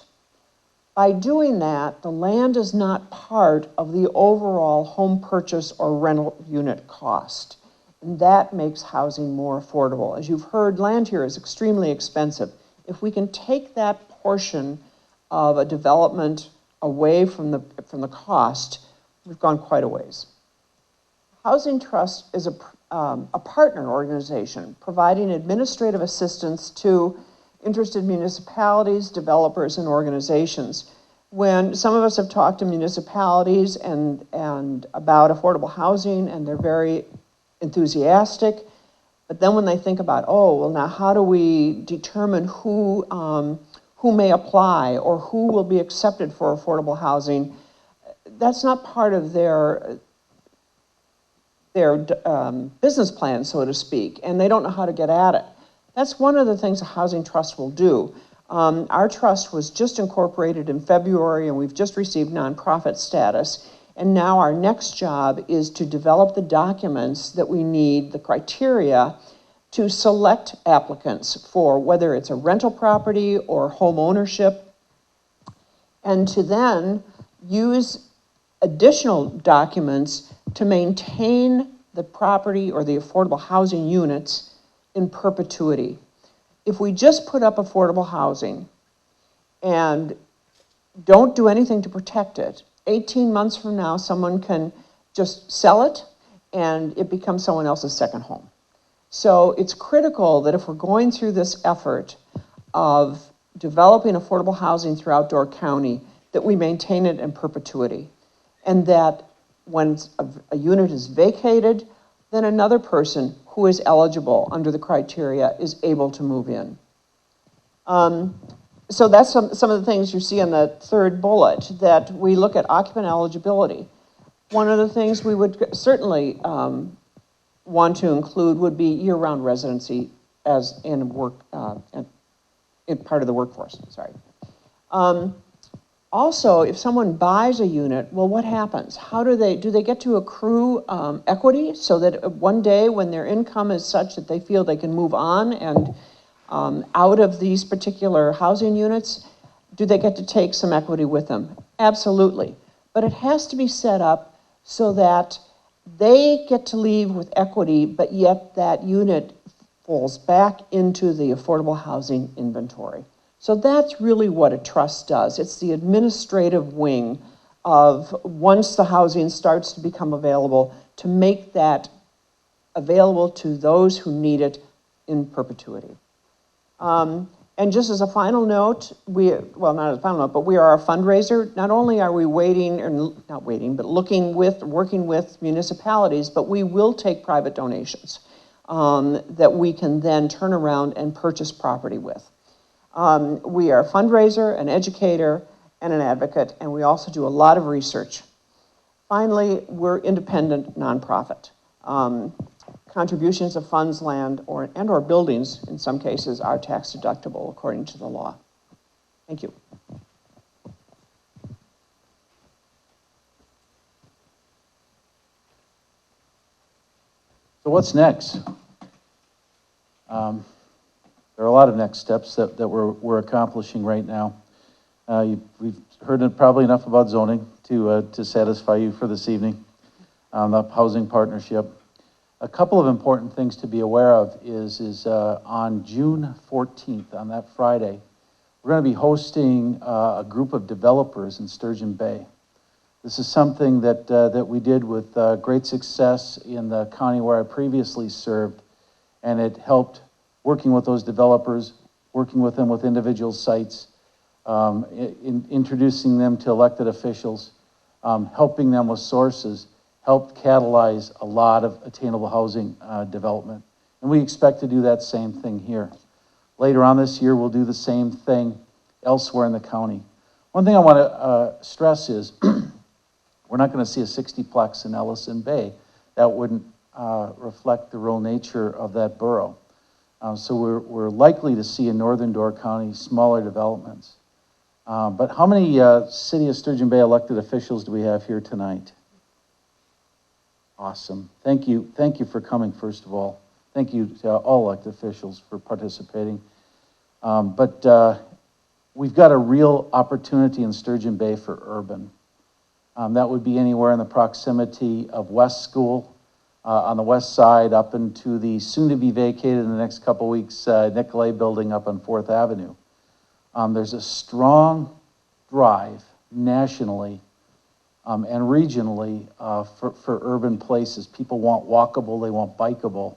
By doing that, the land is not part of the overall home purchase or rental unit cost. And that makes housing more affordable. As you've heard, land here is extremely expensive. If we can take that portion of a development away from the cost, we've gone quite a ways. Housing Trust is a partner organization providing administrative assistance to interested municipalities, developers, and organizations. When some of us have talked to municipalities and about affordable housing, and they're very enthusiastic, But then when they think about, oh, well, now how do we determine who may apply or who will be accepted for affordable housing, that's not part of their business plan, so to speak, and they don't know how to get at it. That's one of the things a housing trust will do. Our trust was just incorporated in February, and we've just received nonprofit status. And now our next job is to develop the documents that we need, the criteria, to select applicants for whether it's a rental property or home ownership, and to then use additional documents to maintain the property or the affordable housing units in perpetuity. If we just put up affordable housing and don't do anything to protect it, 18 months from now, someone can just sell it and it becomes someone else's second home. So it's critical that if we're going through this effort of developing affordable housing throughout Door County, that we maintain it in perpetuity. And that when a unit is vacated, then another person who is eligible under the criteria is able to move in. So that's some of the things you see in the third bullet, that we look at occupant eligibility. One of the things we would certainly want to include would be year-round residency as in work, in part of the workforce, sorry. Also, if someone buys a unit, well, what happens? How do they get to accrue equity so that one day when their income is such that they feel they can move on and out of these particular housing units, do they get to take some equity with them? Absolutely. But it has to be set up so that they get to leave with equity, but yet that unit falls back into the affordable housing inventory. So that's really what a trust does. It's the administrative wing of, once the housing starts to become available, to make that available to those who need it in perpetuity. And just as a final note, well, not as a final note, but we are a fundraiser. Not only are we working with municipalities, but we will take private donations that we can then turn around and purchase property with. We are a fundraiser, an educator, and an advocate, and we also do a lot of research. Finally, we're independent nonprofit. Contributions of funds, land, or buildings, in some cases, are tax deductible according to the law. Thank you. So what's next? There are a lot of next steps that we're accomplishing right now. We've heard probably enough about zoning to satisfy you for this evening. The housing partnership. A couple of important things to be aware of is on June 14th, on that Friday, we're going to be hosting a group of developers in Sturgeon Bay. This is something that we did with great success in the county where I previously served, and it helped working with those developers, working with them with individual sites, introducing them to elected officials, helping them with sources, helped catalyze a lot of attainable housing development. And we expect to do that same thing here. Later on this year, we'll do the same thing elsewhere in the county. One thing I want to stress is we're not going to see a 60-plex in Ellison Bay. That wouldn't reflect the real nature of that borough. So we're likely to see in Northern Door County smaller developments. But how many City of Sturgeon Bay elected officials do we have here tonight? Awesome. Thank you for coming, first of all. Thank you to all elected officials for participating. But we've got a real opportunity in Sturgeon Bay for urban. That would be anywhere in the proximity of West School, on the west side, up into the soon-to-be vacated in the next couple weeks Nicolay building up on 4th Avenue. There's a strong drive nationally and regionally for urban places. People want walkable, they want bikeable.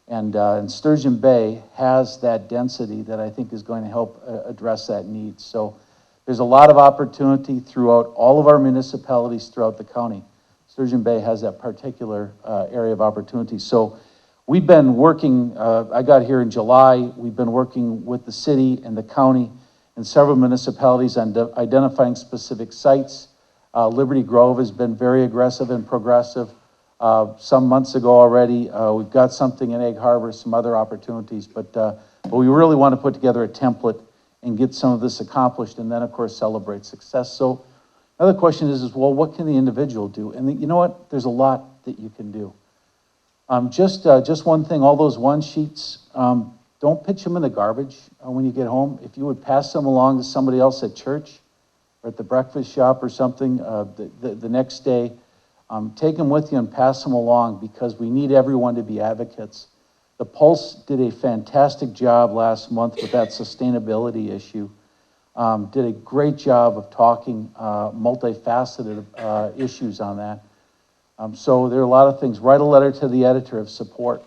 And Sturgeon Bay has that density that I think is going to help address that need. So there's a lot of opportunity throughout all of our municipalities throughout the county. Sturgeon Bay has that particular area of opportunity. So We've been working, I got here in July, we've been working with the city and the county and several municipalities on identifying specific sites. Liberty Grove has been very aggressive and progressive. Some months ago already, we've got something in Egg Harbor, some other opportunities, but we really want to put together a template and get some of this accomplished, and then of course celebrate success. So another question is well, what can the individual do? And you know what? There's a lot that you can do. Just one thing, all those one sheets, don't pitch them in the garbage when you get home. If you would pass them along to somebody else at church or at the breakfast shop or something the next day, take them with you and pass them along, because we need everyone to be advocates. The Pulse did a fantastic job last month with that sustainability issue. Did a great job of talking multifaceted issues on that. So there are a lot of things. Write a letter to the editor of support.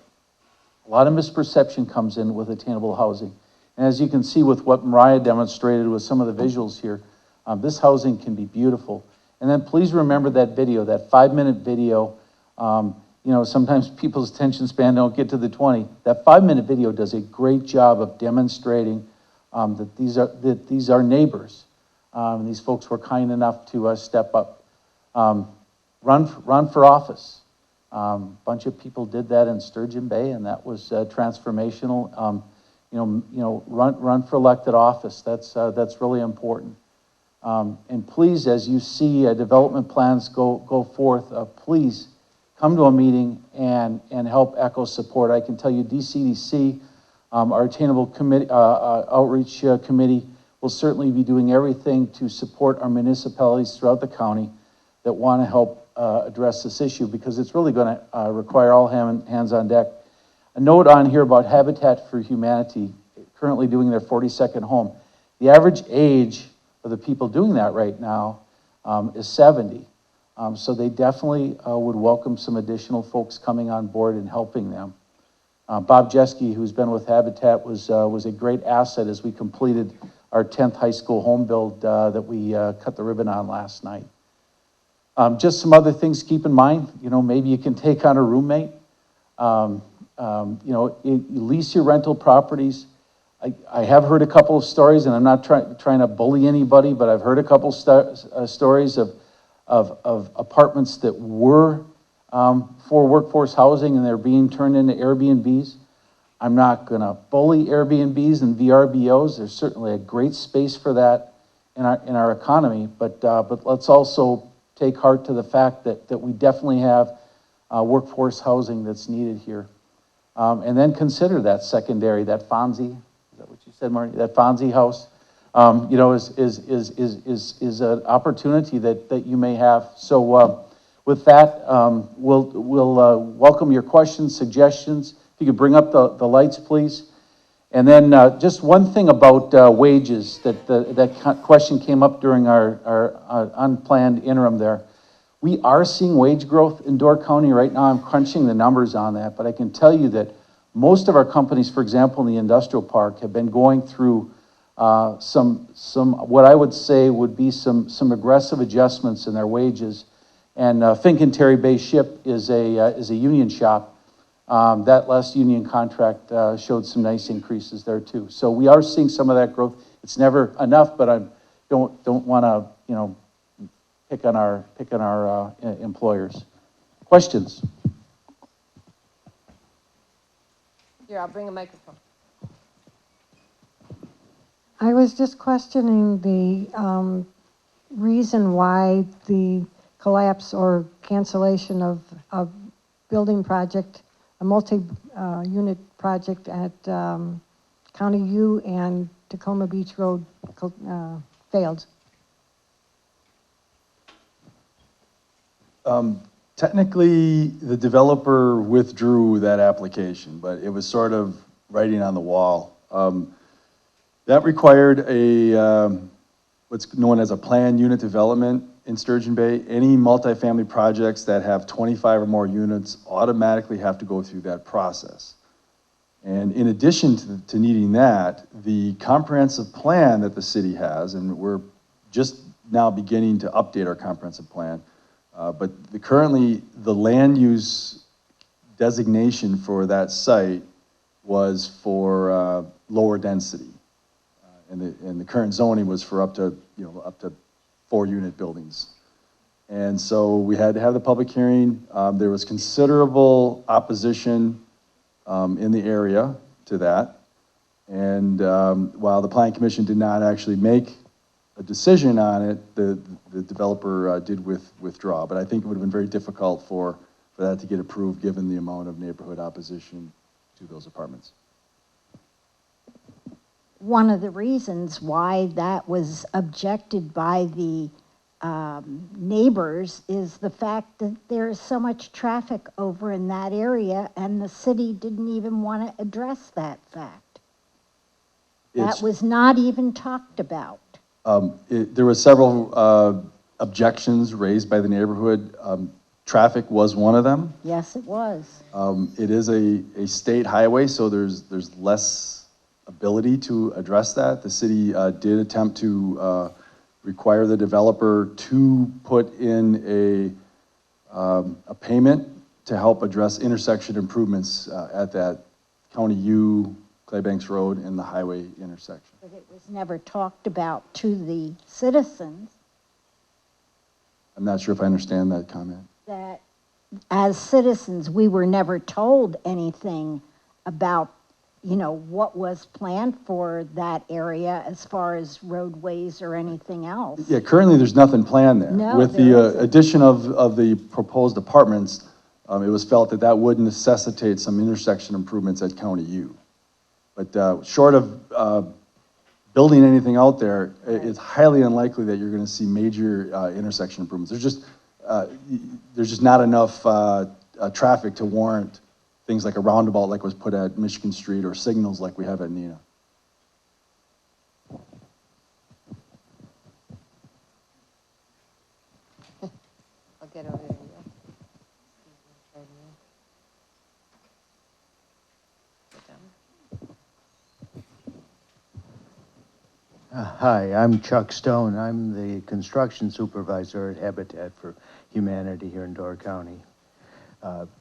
A lot of misperception comes in with attainable housing. And as you can see with what Mariah demonstrated with some of the visuals here, this housing can be beautiful. And then please remember that video, that 5-minute video. You know, sometimes people's attention span don't get to the 20. That 5-minute video does a great job of demonstrating that these are neighbors. These folks were kind enough to step up. Run for office. Bunch of people did that in Sturgeon Bay, and that was transformational. Run for elected office. That's really important. And please, as you see development plans go forth, please come to a meeting and help echo support. I can tell you DCEDC, our Attainable Committee, Outreach Committee, will certainly be doing everything to support our municipalities throughout the county that want to help address this issue, because it's really going to require all hands on deck. A note on here about Habitat for Humanity, currently doing their 42nd home. The average age of the people doing that right now is 70. So they definitely would welcome some additional folks coming on board and helping them. Bob Jeske, who's been with Habitat, was a great asset as we completed our 10th high school home build that we cut the ribbon on last night. Just some other things to keep in mind. You know, maybe you can take on a roommate. Lease your rental properties. I have heard a couple of stories, and I'm not trying to bully anybody, but I've heard a couple stories of apartments that were for workforce housing, and they're being turned into Airbnbs. I'm not going to bully Airbnbs and VRBOs. There's certainly a great space for that in our economy, but let's also take heart to the fact that we definitely have workforce housing that's needed here. And then consider that secondary, that Fonzie, is that what you said, Marty? That Fonzie house, is an opportunity that you may have. So with that, we'll welcome your questions, suggestions. If you could bring up the lights, please. And then just one thing about wages, that question came up during our unplanned interim there. We are seeing wage growth in Door County right now. I'm crunching the numbers on that, but I can tell you that most of our companies, for example, in the industrial park, have been going through some what I would say would be some aggressive adjustments in their wages. And Fincanterry Bay Ship is a union shop. That last union contract showed some nice increases there too. So we are seeing some of that growth. It's never enough, but I don't want to pick on our employers. Questions? Here, I'll bring a microphone. I was just questioning the reason why the collapse or cancellation of a building project, a multi-unit project at County U and Tacoma Beach Road failed. Technically, the developer withdrew that application, but it was sort of writing on the wall. That required what's known as a planned unit development in Sturgeon Bay. Any multifamily projects that have 25 or more units automatically have to go through that process. And in addition to needing that, the comprehensive plan that the city has, and we're just now beginning to update our comprehensive plan, but currently the land use designation for that site was for lower density. And the current zoning was for up to 4-unit buildings. And so we had to have the public hearing. There was considerable opposition in the area to that. And while the Planning Commission did not actually make a decision on it, the developer did withdraw. But I think it would have been very difficult for that to get approved given the amount of neighborhood opposition to those apartments. One of the reasons why that was objected by the neighbors is the fact that there is so much traffic over in that area, and the city didn't even want to address that fact. That was not even talked about. There were several objections raised by the neighborhood. Traffic was one of them. Yes, it was. It is a state highway, so there's less ability to address that. The city did attempt to require the developer to put in a payment to help address intersection improvements at that County U, Claybanks Road, and the highway intersection. But it was never talked about to the citizens I'm not sure if I understand that comment. that as citizens, we were never told anything about, what was planned for that area as far as roadways or anything else. Yeah, currently there's nothing planned there. No, With there the isn't. addition of the proposed apartments, it was felt that would necessitate some intersection improvements at County U. But short of building anything out there, it's highly unlikely that you're gonna see major intersection improvements. There's just not enough traffic to warrant things like a roundabout like was put at Michigan Street or signals like we have at Neenah. I'll get over there. Hi, I'm Chuck Stone. I'm the construction supervisor at Habitat for Humanity here in Door County.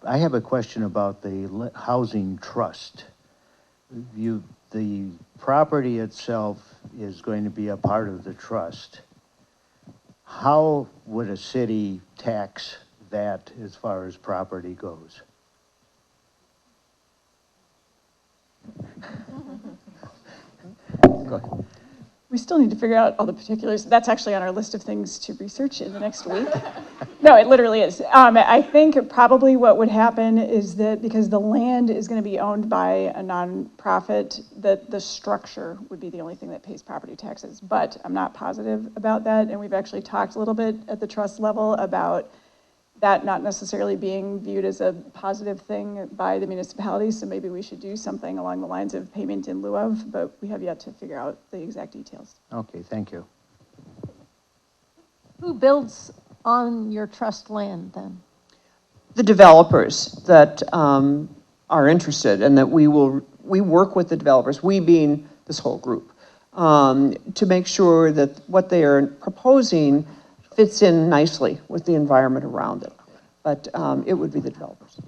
I have a question about the housing trust. The property itself is going to be a part of the trust. How would a city tax that as far as property goes? Go ahead. We still need to figure out all the particulars. That's actually on our list of things to research in the next week. No, it literally is. I think probably what would happen is that because the land is going to be owned by a nonprofit, that the structure would be the only thing that pays property taxes. But I'm not positive about that, and we've actually talked a little bit at the trust level about that not necessarily being viewed as a positive thing by the municipality, so maybe we should do something along the lines of payment in lieu of, but we have yet to figure out the exact details. Okay, thank you. Who builds on your trust land then? The developers that are interested, and that we work with the developers, we being this whole group, to make sure that what they are proposing fits in nicely with the environment around it. But it would be the developers.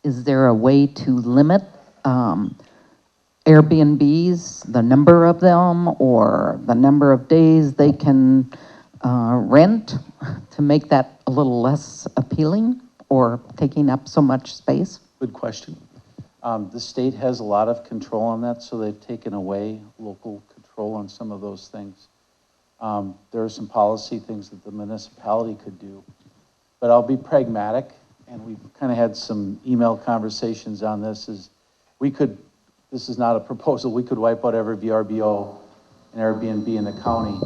Is there a way to limit Airbnbs, the number of them, or the number of days they can rent to make that a little less appealing or taking up so much space? Good question. The state has a lot of control on that, so they've taken away local control on some of those things. There are some policy things that the municipality could do, but I'll be pragmatic, and we've kind of had some email conversations on this. This is not a proposal, we could wipe out every VRBO and Airbnb in the county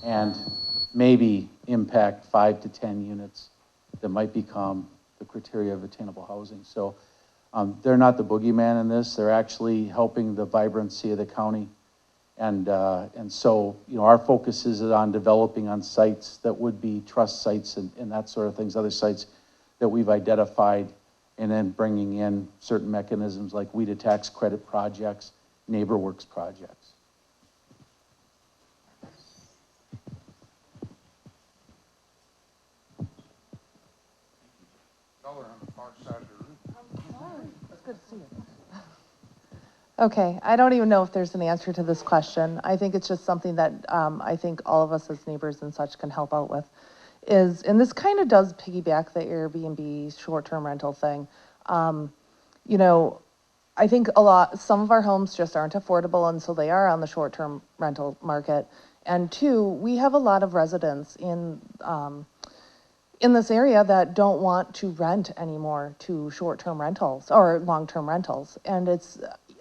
and maybe impact 5 to 10 units that might become the criteria of attainable housing. So they're not the boogeyman in this. They're actually helping the vibrancy of the county. And so, our focus is on developing on sites that would be trust sites and that sort of things, other sites that we've identified, and then bringing in certain mechanisms like WEDA tax credit projects, NeighborWorks projects. Okay, I don't even know if there's an answer to this question. I think it's just something that I think all of us as neighbors and such can help out with. And this kind of does piggyback the Airbnb short-term rental thing. You know, I think some of our homes just aren't affordable, and so they are on the short-term rental market. And two, we have a lot of residents in this area that don't want to rent anymore to short-term rentals or long-term rentals. And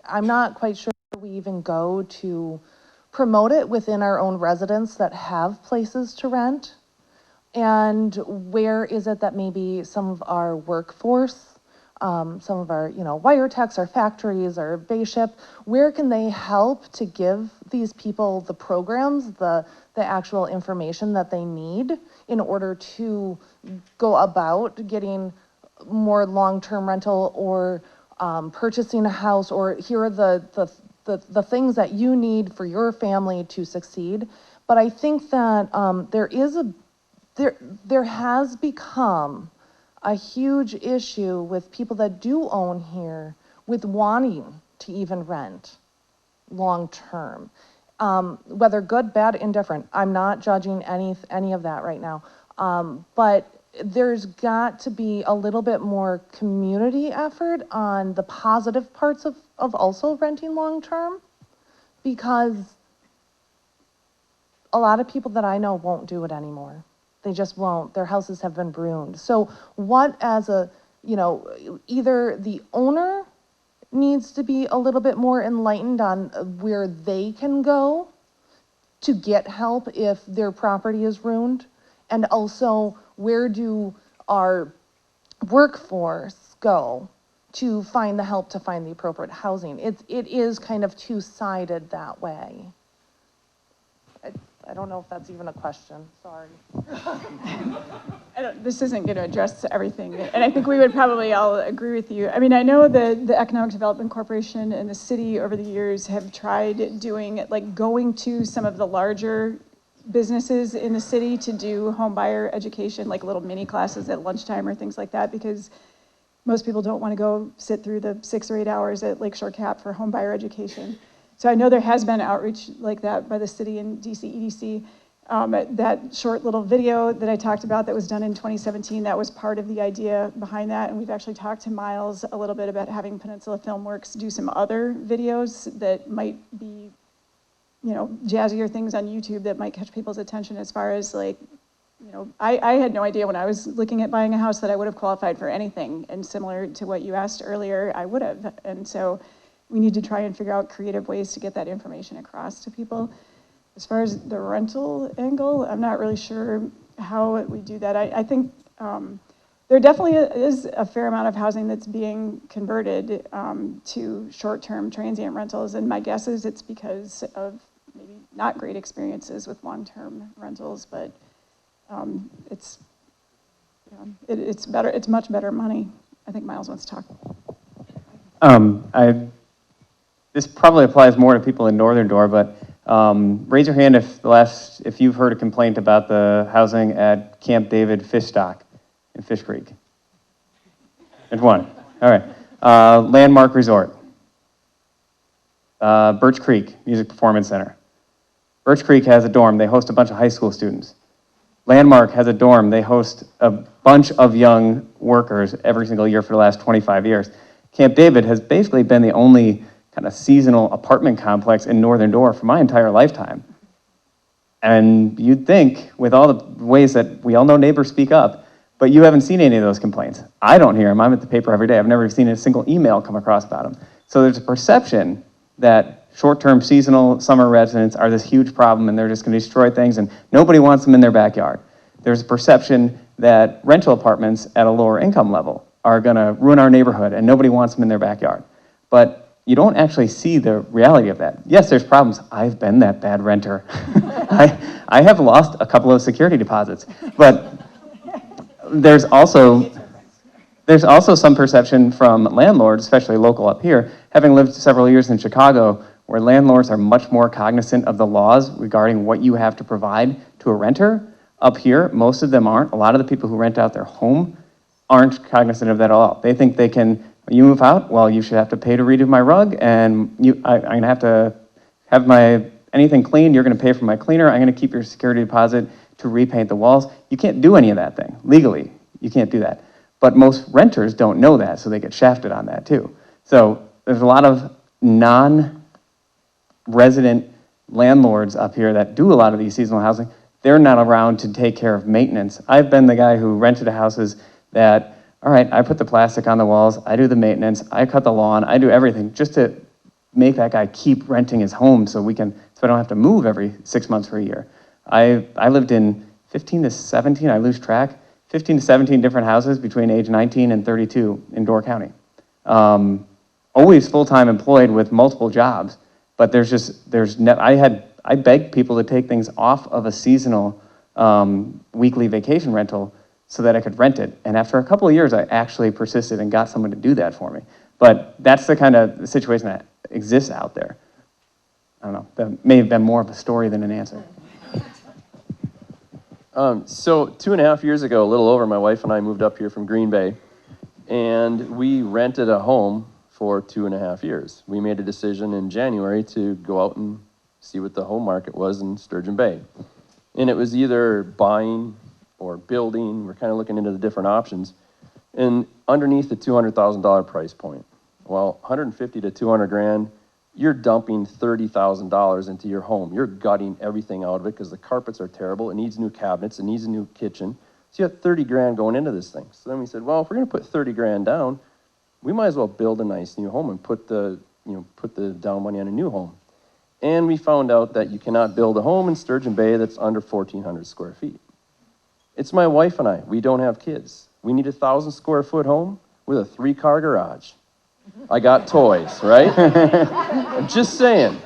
I'm not quite sure we even go to promote it within our own residents that have places to rent. And where is it that maybe some of our workforce, some of our, wire techs, our factories, our bay ship, where can they help to give these people the programs, the actual information that they need in order to go about getting more long-term rental or purchasing a house, or here are the things that you need for your family to succeed. But I think that there has become a huge issue with people that do own here with wanting to even rent long-term. Whether good, bad, indifferent, I'm not judging any of that right now. But there's got to be a little bit more community effort on the positive parts of also renting long-term, because a lot of people that I know won't do it anymore. They just won't. Their houses have been ruined. So what either the owner needs to be a little bit more enlightened on where they can go to get help if their property is ruined, and also where do our workforce go to find the help to find the appropriate housing. It is kind of two-sided that way. I don't know if that's even a question, sorry. This isn't going to address everything, and I think we would probably all agree with you. I mean, I know the Economic Development Corporation and the city over the years have tried doing, going to some of the larger businesses in the city to do home buyer education, like little mini classes at lunchtime or things like that, because most people don't want to go sit through the 6 or 8 hours at Lakeshore Cap for home buyer education. So I know there has been outreach like that by the city and DCEDC. That short little video that I talked about that was done in 2017, that was part of the idea behind that. And we've actually talked to Myles a little bit about having Peninsula Filmworks do some other videos that might be, jazzier things on YouTube that might catch people's attention, as far as I had no idea when I was looking at buying a house that I would have qualified for anything. And similar to what you asked earlier, I would have. And so we need to try and figure out creative ways to get that information across to people. As far as the rental angle, I'm not really sure how we do that. I think there definitely is a fair amount of housing that's being converted to short-term transient rentals. And my guess is it's because of maybe not great experiences with long-term rentals, but it's better. It's much better money. I think Myles wants to talk. This probably applies more to people in Northern Door, but raise your hand if you've heard a complaint about the housing at Camp David Fish Stock in Fish Creek. There's one. All right. Landmark Resort. Birch Creek Music Performance Center. Birch Creek has a dorm. They host a bunch of high school students. Landmark has a dorm. They host a bunch of young workers every single year for the last 25 years. Camp David has basically been the only kind of seasonal apartment complex in Northern Door for my entire lifetime. And you'd think, with all the ways that we all know neighbors speak up, but you haven't seen any of those complaints. I don't hear them. I'm at the paper every day. I've never seen a single email come across about them. So there's a perception that short-term seasonal summer residents are this huge problem and they're just going to destroy things and nobody wants them in their backyard. There's a perception that rental apartments at a lower income level are going to ruin our neighborhood and nobody wants them in their backyard. But you don't actually see the reality of that. Yes, there's problems. I've been that bad renter. I have lost a couple of security deposits, but there's also some perception from landlords, especially local up here, having lived several years in Chicago, where landlords are much more cognizant of the laws regarding what you have to provide to a renter. Up here, most of them aren't. A lot of the people who rent out their home aren't cognizant of that at all. They think they can You move out, well, you should have to pay to redo my rug, and I'm gonna have to have anything cleaned, you're gonna pay for my cleaner, I'm gonna keep your security deposit to repaint the walls. You can't do any of that thing, legally, you can't do that. But most renters don't know that, so they get shafted on that too. So there's a lot of non-resident landlords up here that do a lot of these seasonal housing. They're not around to take care of maintenance. I've been the guy who rented houses that, all right, I put the plastic on the walls, I do the maintenance, I cut the lawn, I do everything just to make that guy keep renting his home so I don't have to move every 6 months or a year. I lived in 15 to 17, I lose track, 15 to 17 different houses between age 19 and 32 in Door County. Always full-time employed with multiple jobs, but I begged people to take things off of a seasonal weekly vacation rental so that I could rent it. And after a couple of years, I actually persisted and got someone to do that for me. But that's the kind of situation that exists out there. I don't know, that may have been more of a story than an answer. So 2.5 years ago, a little over, my wife and I moved up here from Green Bay, and we rented a home for 2.5 years. We made a decision in January to go out and see what the home market was in Sturgeon Bay. And it was either buying or building. We're kind of looking into the different options. And underneath the $200,000 price point, well, 150 to 200 grand, you're dumping $30,000 into your home. You're gutting everything out of it because the carpets are terrible. It needs new cabinets. It needs a new kitchen. So you have 30 grand going into this thing. So then we said, well, if we're going to put 30 grand down, we might as well build a nice new home and put the down money on a new home. And we found out that you cannot build a home in Sturgeon Bay that's under 1,400 square feet. It's my wife and I. We don't have kids. We need a 1,000 square foot home with a 3-car garage. I got toys, right? I'm just saying.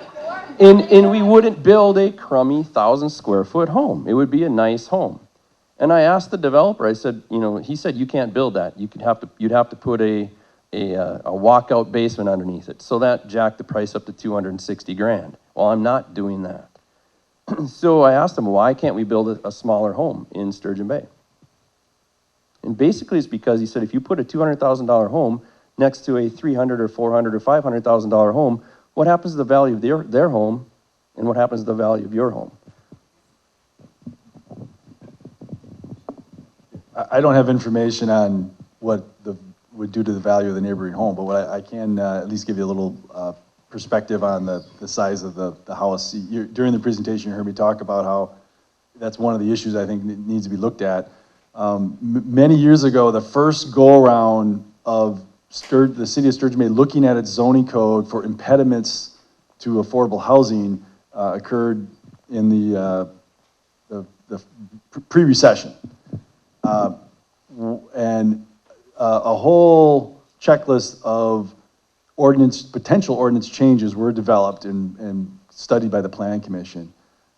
And we wouldn't build a crummy 1,000 square foot home. It would be a nice home. And I asked the developer, I said, he said, you can't build that. You'd have to put a walkout basement underneath it. So that jacked the price up to 260 grand. Well, I'm not doing that. So I asked him, why can't we build a smaller home in Sturgeon Bay? And basically it's because he said, if you put a $200,000 home next to a $300,000 or $400,000 or $500,000 home, what happens to the value of their home, and what happens to the value of your home? I don't have information on what would do to the value of the neighboring home, but what I can at least give you a little perspective on the size of the house. During the presentation, you heard me talk about how that's one of the issues I think needs to be looked at. Many years ago, the first go-around of the city of Sturgeon Bay looking at its zoning code for impediments to affordable housing occurred in the pre-recession. And a whole checklist of potential ordinance changes were developed and studied by the Plan Commission.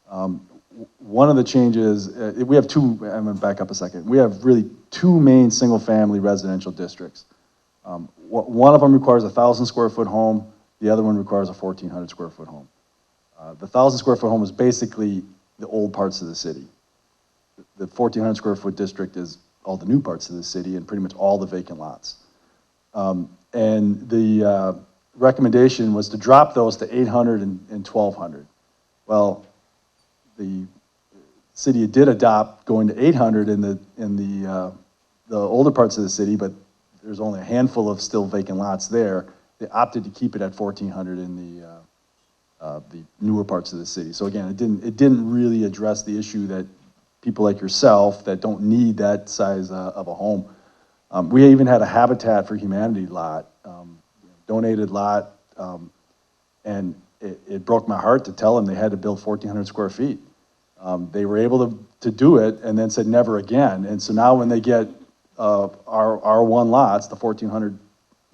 One of the changes, we have two, I'm gonna back up a second. We have really two main single-family residential districts. One of them requires a 1,000 square foot home. The other one requires a 1,400 square foot home. The 1,000 square foot home is basically the old parts of the city. The 1,400 square foot district is all the new parts of the city and pretty much all the vacant lots. And the recommendation was to drop those to 800 and 1,200. Well, the city did adopt going to 800 in the older parts of the city, but there's only a handful of still vacant lots there. They opted to keep it at 1,400 in the newer parts of the city. So again, it didn't really address the issue that people like yourself that don't need that size of a home. We even had a Habitat for Humanity lot, donated lot, and it broke my heart to tell them they had to build 1,400 square feet. They were able to do it and then said never again. And so now when they get our R1 lots, the 1,400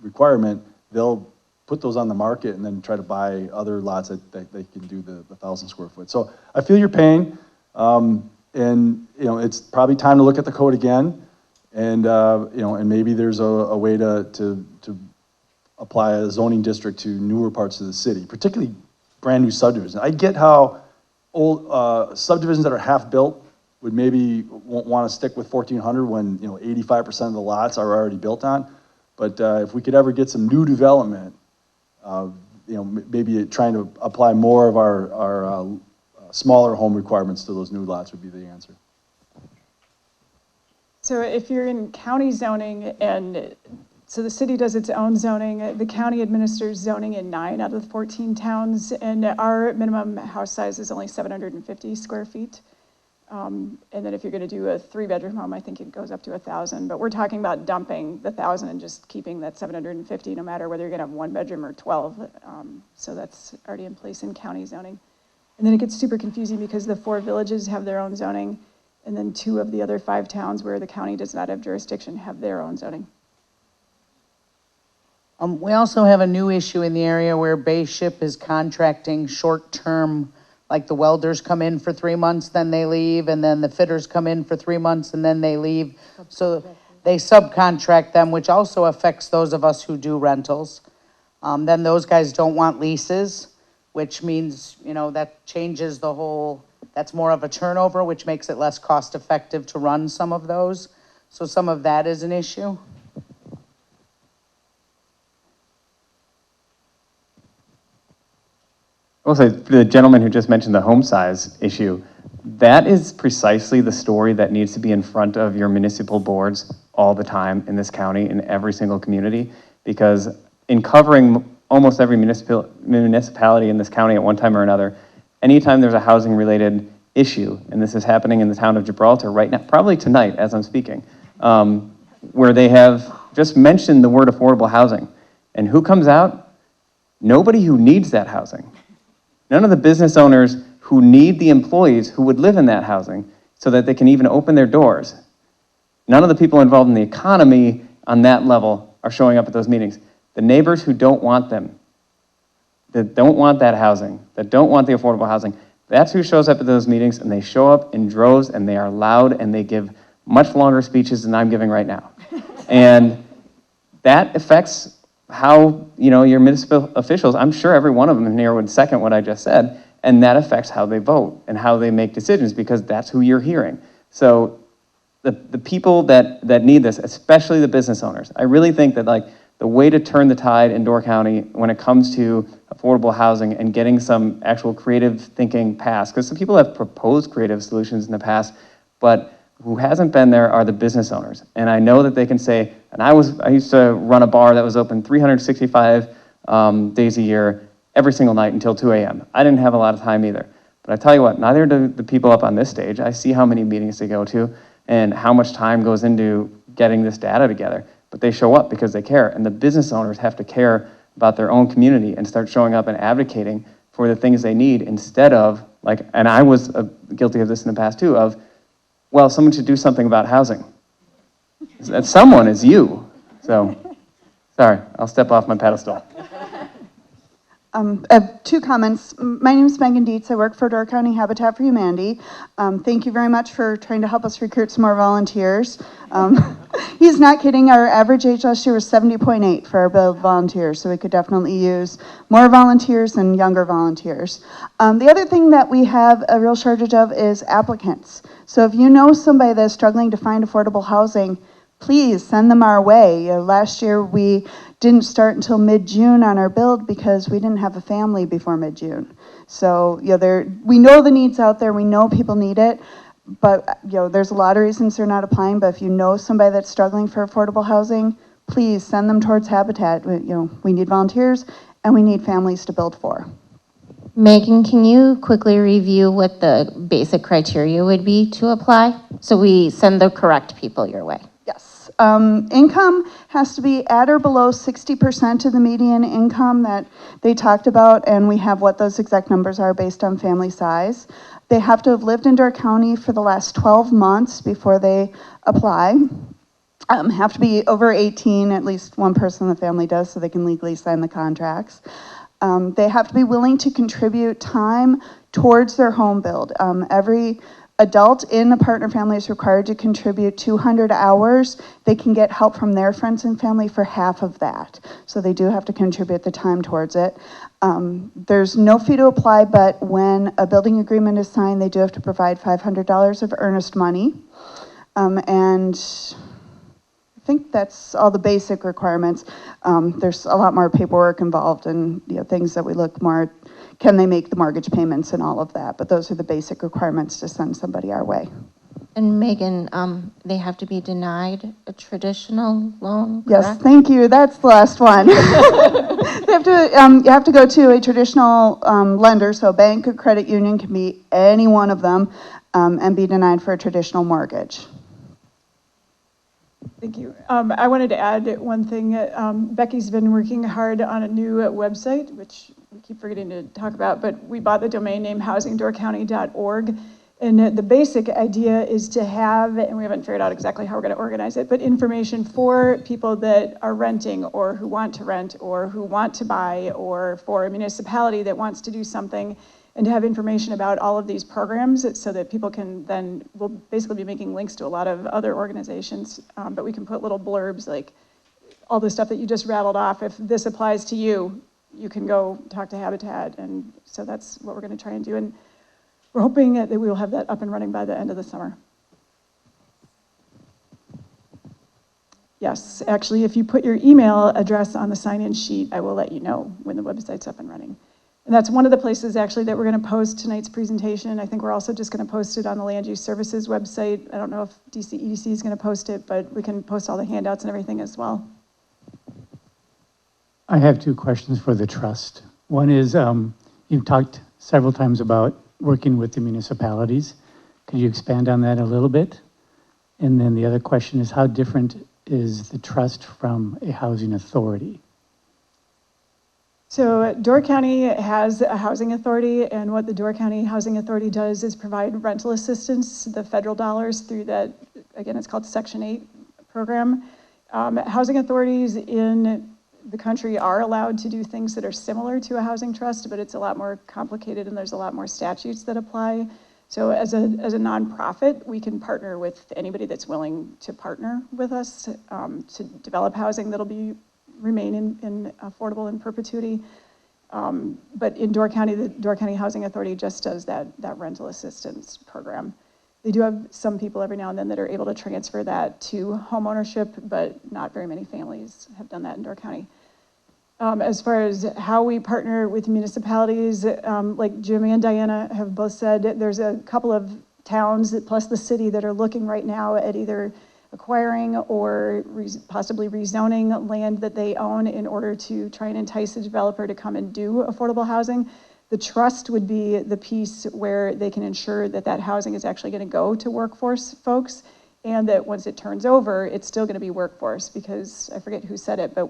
requirement, they'll put those on the market and then try to buy other lots that they can do the 1,000 square foot. So I feel your pain, and it's probably time to look at the code again, and and maybe there's a way to apply a zoning district to newer parts of the city, particularly brand new subdivisions. I get how old subdivisions that are half built would maybe want to stick with 1,400 when 85% of the lots are already built on. But if we could ever get some new development, maybe trying to apply more of our smaller home requirements to those new lots would be the answer. So if you're in county zoning, and so the city does its own zoning, the county administers zoning in 9 out of the 14 towns, and our minimum house size is only 750 square feet. And then if you're going to do a 3-bedroom home, I think it goes up to 1,000. But we're talking about dumping the 1,000 and just keeping that 750, no matter whether you're going to have 1 bedroom or 12. So that's already in place in county zoning. And then it gets super confusing because the 4 villages have their own zoning, and then 2 of the other 5 towns where the county does not have jurisdiction have their own zoning. We also have a new issue in the area where Bay Ship is contracting short-term, like the welders come in for 3 months, then they leave, and then the fitters come in for 3 months and then they leave. So they subcontract them, which also affects those of us who do rentals. Then those guys don't want leases, which means, that changes the whole, that's more of a turnover, which makes it less cost-effective to run some of those. So some of that is an issue. I will say, the gentleman who just mentioned the home size issue, that is precisely the story that needs to be in front of your municipal boards all the time in this county, in every single community, because in covering almost every municipality in this county at one time or another, anytime there's a housing-related issue, and this is happening in the town of Gibraltar right now, probably tonight as I'm speaking, where they have just mentioned the word affordable housing. And who comes out? Nobody who needs that housing. None of the business owners who need the employees who would live in that housing so that they can even open their doors. None of the people involved in the economy on that level are showing up at those meetings. The neighbors who don't want them, that don't want that housing, that don't want the affordable housing, that's who shows up at those meetings, and they show up in droves, and they are loud, and they give much longer speeches than I'm giving right now. And that affects how, your municipal officials, I'm sure every one of them in here would second what I just said, and that affects how they vote and how they make decisions, because that's who you're hearing. So the people that need this, especially the business owners, I really think that the way to turn the tide in Door County when it comes to affordable housing and getting some actual creative thinking passed, because some people have proposed creative solutions in the past, but who hasn't been there are the business owners. And I know that they can say, and I used to run a bar that was open 365 days a year, every single night until 2 a.m. I didn't have a lot of time either. But I tell you what, neither do the people up on this stage. I see how many meetings they go to and how much time goes into getting this data together. But they show up because they care. And the business owners have to care about their own community and start showing up and advocating for the things they need, instead of, and I was guilty of this in the past too, of, well, someone should do something about housing. That someone is you. So, sorry, I'll step off my pedestal. I have 2 comments. My name is Megan Dietz. I work for Door County Habitat for Humanity. Thank you very much for trying to help us recruit some more volunteers. He's not kidding. Our average age last year was 70.8 for our build volunteers, so we could definitely use more volunteers and younger volunteers. The other thing that we have a real shortage of is applicants. So if you know somebody that's struggling to find affordable housing, please send them our way. Last year we didn't start until mid-June on our build because we didn't have a family before mid-June. So we know the needs out there, we know people need it, but there's a lot of reasons they're not applying. But if you know somebody that's struggling for affordable housing, please send them towards Habitat. We need volunteers and we need families to build for. Megan, can you quickly review what the basic criteria would be to apply, so we send the correct people your way? Yes. Income has to be at or below 60% of the median income that they talked about, and we have what those exact numbers are based on family size. They have to have lived in Door County for the last 12 months before they apply. Have to be over 18, at least one person in the family does, so they can legally sign the contracts. They have to be willing to contribute time towards their home build. Every adult in a partner family is required to contribute 200 hours. They can get help from their friends and family for half of that. So they do have to contribute the time towards it. There's no fee to apply, but when a building agreement is signed, they do have to provide $500 of earnest money. And think that's all the basic requirements. There's a lot more paperwork involved and, things that we look more at, can they make the mortgage payments and all of that, but those are the basic requirements to send somebody our way. And Megan, they have to be denied a traditional loan, Yes, correct? thank you. That's the last one. You have to go to a traditional lender, so a bank or credit union can be any one of them, and be denied for a traditional mortgage. Thank you. I wanted to add one thing. Becky's been working hard on a new website, which we keep forgetting to talk about, but we bought the domain name housingdoorcounty.org. And the basic idea is to have, and we haven't figured out exactly how we're going to organize it, but information for people that are renting or who want to rent or who want to buy, or for a municipality that wants to do something, and to have information about all of these programs so that people can then, we'll basically be making links to a lot of other organizations, but we can put little blurbs like all the stuff that you just rattled off. If this applies to you, you can go talk to Habitat. And so that's what we're going to try and do. And we're hoping that we will have that up and running by the end of the summer. Yes, actually, if you put your email address on the sign-in sheet, I will let you know when the website's up and running. And that's one of the places actually that we're going to post tonight's presentation. I think we're also just going to post it on the Land Use Services website. I don't know if DCEDC is going to post it, but we can post all the handouts and everything as well. I have two questions for the trust. One is, you've talked several times about working with the municipalities. Could you expand on that a little bit? And then the other question is, how different is the trust from a housing authority? So Door County has a housing authority, and what the Door County Housing Authority does is provide rental assistance, the federal dollars through that, again, it's called Section 8 program. Housing authorities in the country are allowed to do things that are similar to a housing trust, but it's a lot more complicated and there's a lot more statutes that apply. So as a nonprofit, we can partner with anybody that's willing to partner with us to develop housing that'll remain in affordable in perpetuity. But in Door County, the Door County Housing Authority just does that rental assistance program. They do have some people every now and then that are able to transfer that to homeownership, but not very many families have done that in Door County. As far as how we partner with municipalities, like Jimmy and Diana have both said, there's a couple of towns plus the city that are looking right now at either acquiring or possibly rezoning land that they own in order to try and entice a developer to come and do affordable housing. The trust would be the piece where they can ensure that that housing is actually going to go to workforce folks, and that once it turns over, it's still going to be workforce, because I forget who said it, but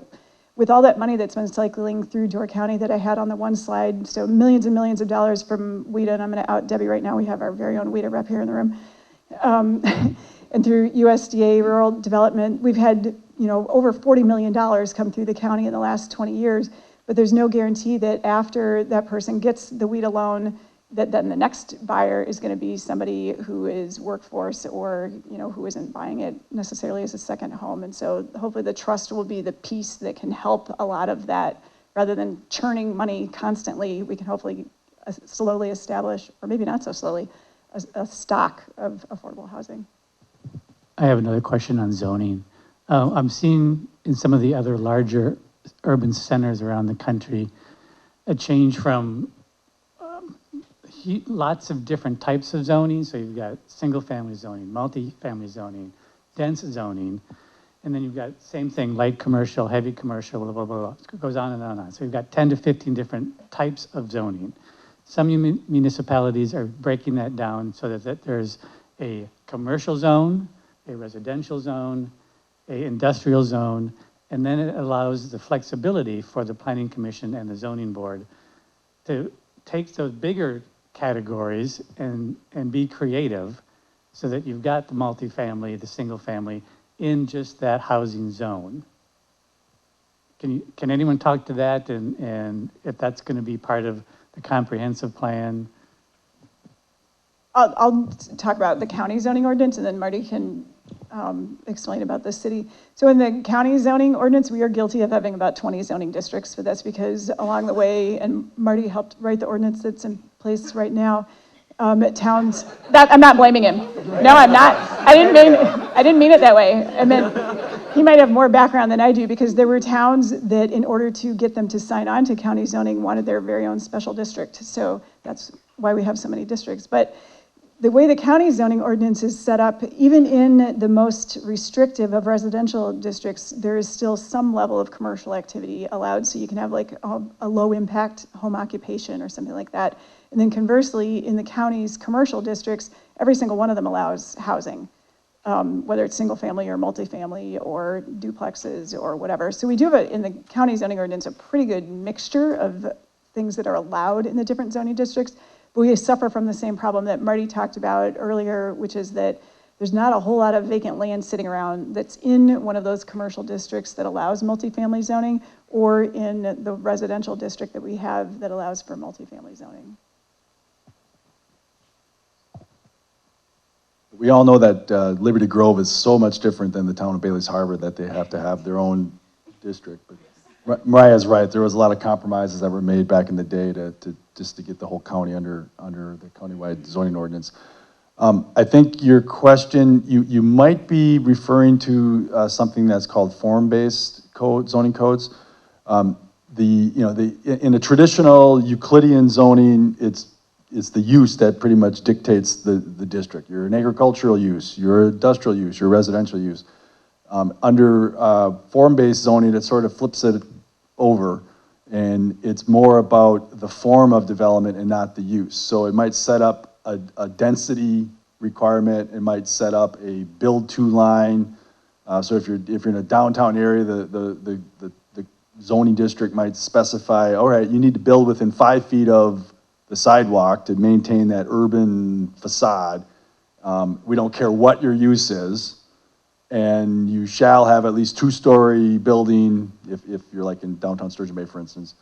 with all that money that's been cycling through Door County that I had on the one slide, so millions and millions of dollars from WIDA, and I'm going to out Debbie right now, we have our very own WIDA rep here in the room, and through USDA Rural Development, we've had over $40 million come through the county in the last 20 years, but there's no guarantee that after that person gets the WIDA loan, that then the next buyer is going to be somebody who is workforce or who isn't buying it necessarily as a second home. And so hopefully the trust will be the piece that can help a lot of that. Rather than churning money constantly, we can hopefully slowly establish, or maybe not so slowly, a stock of affordable housing. I have another question on zoning. I'm seeing in some of the other larger urban centers around the country a change from lots of different types of zoning. So you've got single-family zoning, multi-family zoning, dense zoning, and then you've got same thing, light commercial, heavy commercial, blah, blah, blah, blah. It goes on and on and on. So you've got 10 to 15 different types of zoning. Some municipalities are breaking that down so that there's a commercial zone, a residential zone, a industrial zone, and then it allows the flexibility for the Planning Commission and the Zoning Board to take those bigger categories and be creative so that you've got the multifamily, the single family in just that housing zone. Can anyone talk to that and if that's going to be part of the comprehensive plan? I'll talk about the county zoning ordinance, and then Marty can explain about the city. So in the county zoning ordinance, we are guilty of having about 20 zoning districts, but that's because along the way, and Marty helped write the ordinance that's in place right now, towns, I'm not blaming him. No, I'm not. I didn't mean it that way. I meant he might have more background than I do, because there were towns that, in order to get them to sign on to county zoning, wanted their very own special district. So that's why we have so many districts. But the way the county zoning ordinance is set up, even in the most restrictive of residential districts, there is still some level of commercial activity allowed. So you can have like a low impact home occupation or something like that. And then conversely, in the county's commercial districts, every single one of them allows housing, whether it's single family or multifamily or duplexes or whatever. So we do have, in the county zoning ordinance, a pretty good mixture of things that are allowed in the different zoning districts. But we suffer from the same problem that Marty talked about earlier, which is that there's not a whole lot of vacant land sitting around that's in one of those commercial districts that allows multifamily zoning, or in the residential district that we have that allows for multifamily zoning. We all know that Liberty Grove is so much different than the town of Bailey's Harbor that they have to have their own district. But Mariah's right. There was a lot of compromises that were made back in the day just to get the whole county under the countywide zoning ordinance. I think your question, you might be referring to something that's called form-based zoning codes. In a traditional Euclidean zoning, it's the use that pretty much dictates the district. You're an agricultural use, you're industrial use, you're residential use. Under form-based zoning, it sort of flips it over, and it's more about the form of development and not the use. So it might set up a density requirement, it might set up a build-to line. So if you're in a downtown area, the zoning district might specify, all right, you need to build within 5 feet of the sidewalk to maintain that urban facade. We don't care what your use is, and you shall have at least 2-story building if you're like in downtown Sturgeon Bay, for instance,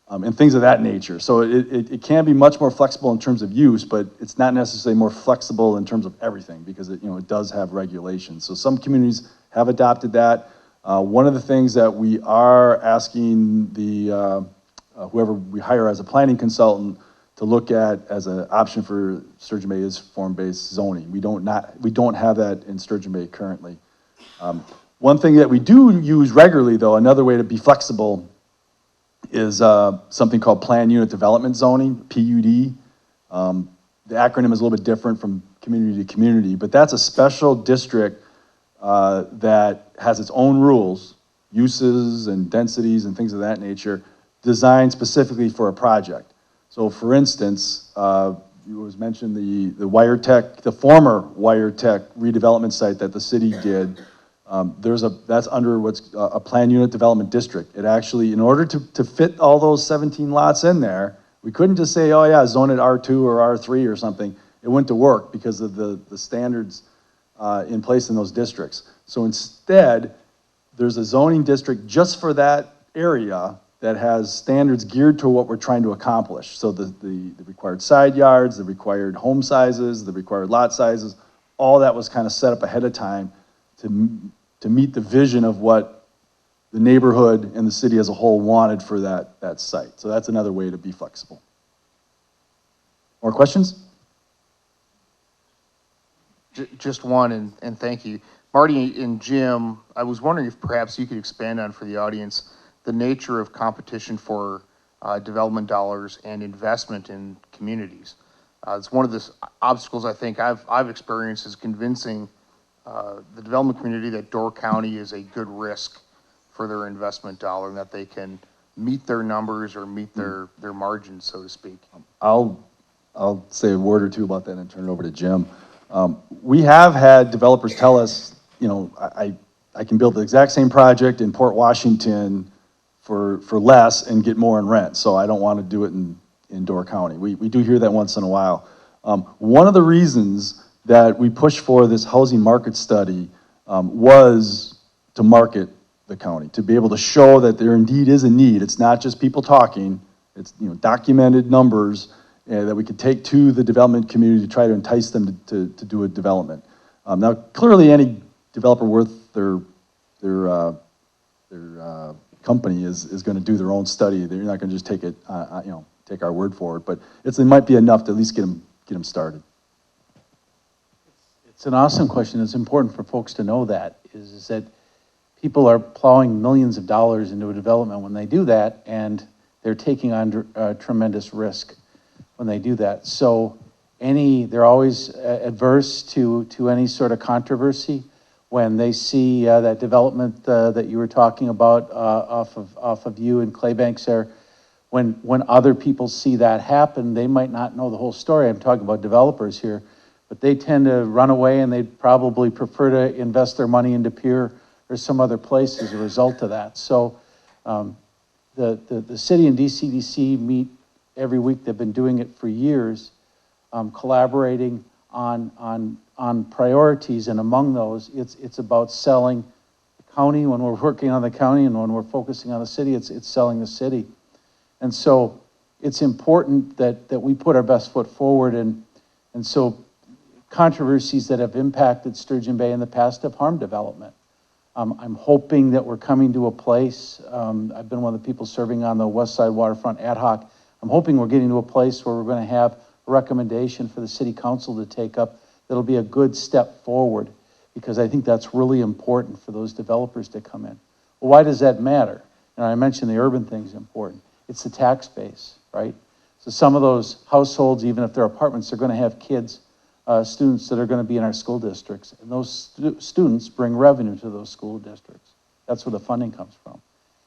and things of that nature. So it can be much more flexible in terms of use, but it's not necessarily more flexible in terms of everything, because it does have regulations. So some communities have adopted that. One of the things that we are asking the whoever we hire as a planning consultant to look at as an option for Sturgeon Bay is form-based zoning. We don't have that in Sturgeon Bay currently. One thing that we do use regularly, though, another way to be flexible, is something called Plan Unit Development Zoning, PUD. The acronym is a little bit different from community to community, but that's a special district that has its own rules, uses and densities and things of that nature, designed specifically for a project. So for instance, it was mentioned the the former WireTech redevelopment site that the city did. That's under what's a Plan Unit Development District. It actually, in order to fit all those 17 lots in there, we couldn't just say, oh yeah, zone it R2 or R3 or something. It wouldn't to work because of the standards in place in those districts. So instead, there's a zoning district just for that area that has standards geared to what we're trying to accomplish. So the required side yards, the required home sizes, the required lot sizes, all that was kind of set up ahead of time to meet the vision of what the neighborhood and the city as a whole wanted for that site. So that's another way to be flexible. More questions? Just one, and thank you. Marty and Jim, I was wondering if perhaps you could expand on for the audience the nature of competition for development dollars and investment in communities. It's one of the obstacles I think I've experienced is convincing the development community that Door County is a good risk for their investment dollar and that they can meet their numbers or meet their margins, so to speak. I'll say a word or two about that and turn it over to Jim. We have had developers tell us, I can build the exact same project in Port Washington for less and get more in rent, so I don't want to do it in Door County. We do hear that once in a while. One of the reasons that we pushed for this housing market study was to market the county, to be able to show that there indeed is a need. It's not just people talking, it's documented numbers that we could take to the development community to try to entice them to do a development. Now, clearly any developer worth their company is going to do their own study. They're not going to just take it, take our word for it, but it might be enough to at least get them started. It's an awesome question. It's important for folks to know that, is that people are plowing millions of dollars into a development when they do that, and they're taking on tremendous risk when they do that. So they're always adverse to any sort of controversy when they see that development that you were talking about off of you and Claybanks there. When other people see that happen, they might not know the whole story. I'm talking about developers here, but they tend to run away, and they'd probably prefer to invest their money into Pier or some other place as a result of that. So the city and DCEDC meet every week. They've been doing it for years, collaborating on priorities, and among those, it's about selling the county when we're working on the county, and when we're focusing on the city, it's selling the city. And so it's important that we put our best foot forward, and so controversies that have impacted Sturgeon Bay in the past have harmed development. I'm hoping that we're coming to a place, I've been one of the people serving on the West Side Waterfront ad hoc. I'm hoping we're getting to a place where we're going to have a recommendation for the city council to take up that'll be a good step forward, because I think that's really important for those developers to come in. Well, why does that matter? And I mentioned the urban thing's important. It's the tax base, right? So some of those households, even if they're apartments, they're going to have kids, students that are going to be in our school districts. And those students bring revenue to those school districts. That's where the funding comes from.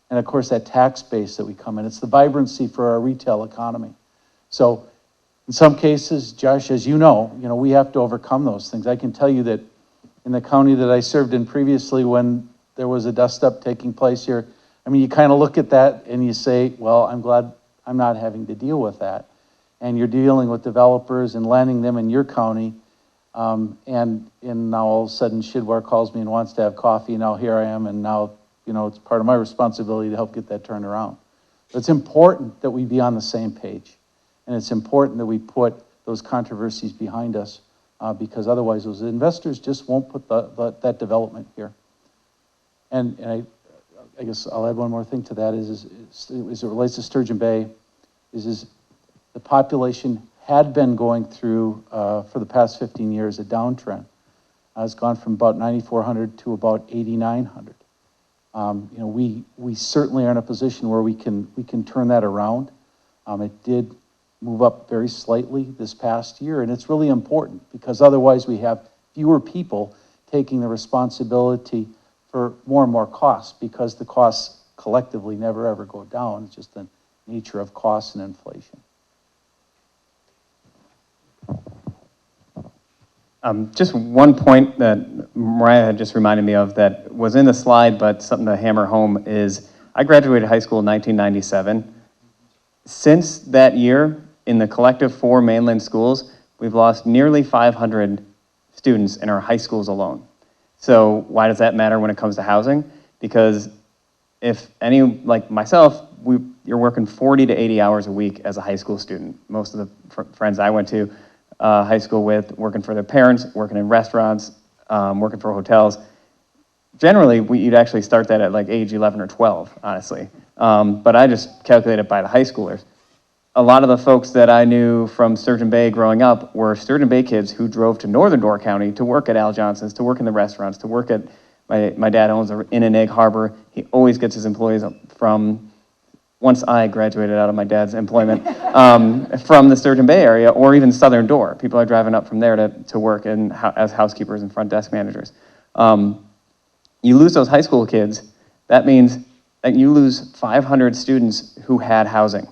And of course, that tax base that we come in, it's the vibrancy for our retail economy. So in some cases, Josh, as you know, we have to overcome those things. I can tell you that in the county that I served in previously, when there was a dust up taking place here, I mean, you kind of look at that and you say, well, I'm glad I'm not having to deal with that. And you're dealing with developers and landing them in your county. And now all of a sudden Shidwar calls me and wants to have coffee. Now here I am, and now, it's part of my responsibility to help get that turned around. But it's important that we be on the same page. And it's important that we put those controversies behind us, because otherwise those investors just won't put that development here. And I guess I'll add one more thing to that is as it relates to Sturgeon Bay, is the population had been going through, for the past 15 years, a downtrend. It's gone from about 9,400 to about 8,900. We certainly are in a position where we can turn that around. It did move up very slightly this past year, and it's really important, because otherwise we have fewer people taking the responsibility for more and more costs, because the costs collectively never ever go down. It's just the nature of costs and inflation. Just one point that Mariah had just reminded me of that was in the slide, but something to hammer home is I graduated high school in 1997. Since that year, in the collective 4 mainland schools, we've lost nearly 500 students in our high schools alone. So why does that matter when it comes to housing? Because if any, like myself, you're working 40 to 80 hours a week as a high school student. Most of the friends I went to high school with, working for their parents, working in restaurants, working for hotels. Generally, you'd actually start that at like age 11 or 12, honestly. But I just calculate it by the high schoolers. A lot of the folks that I knew from Sturgeon Bay growing up were Sturgeon Bay kids who drove to northern Door County to work at Al Johnson's, to work in the restaurants, to work at, my dad owns an Inn and Egg Harbor. He always gets his employees from, once I graduated out of my dad's employment, from the Sturgeon Bay area, or even Southern Door. People are driving up from there to work as housekeepers and front desk managers. You lose those high school kids, that means that you lose 500 students who had housing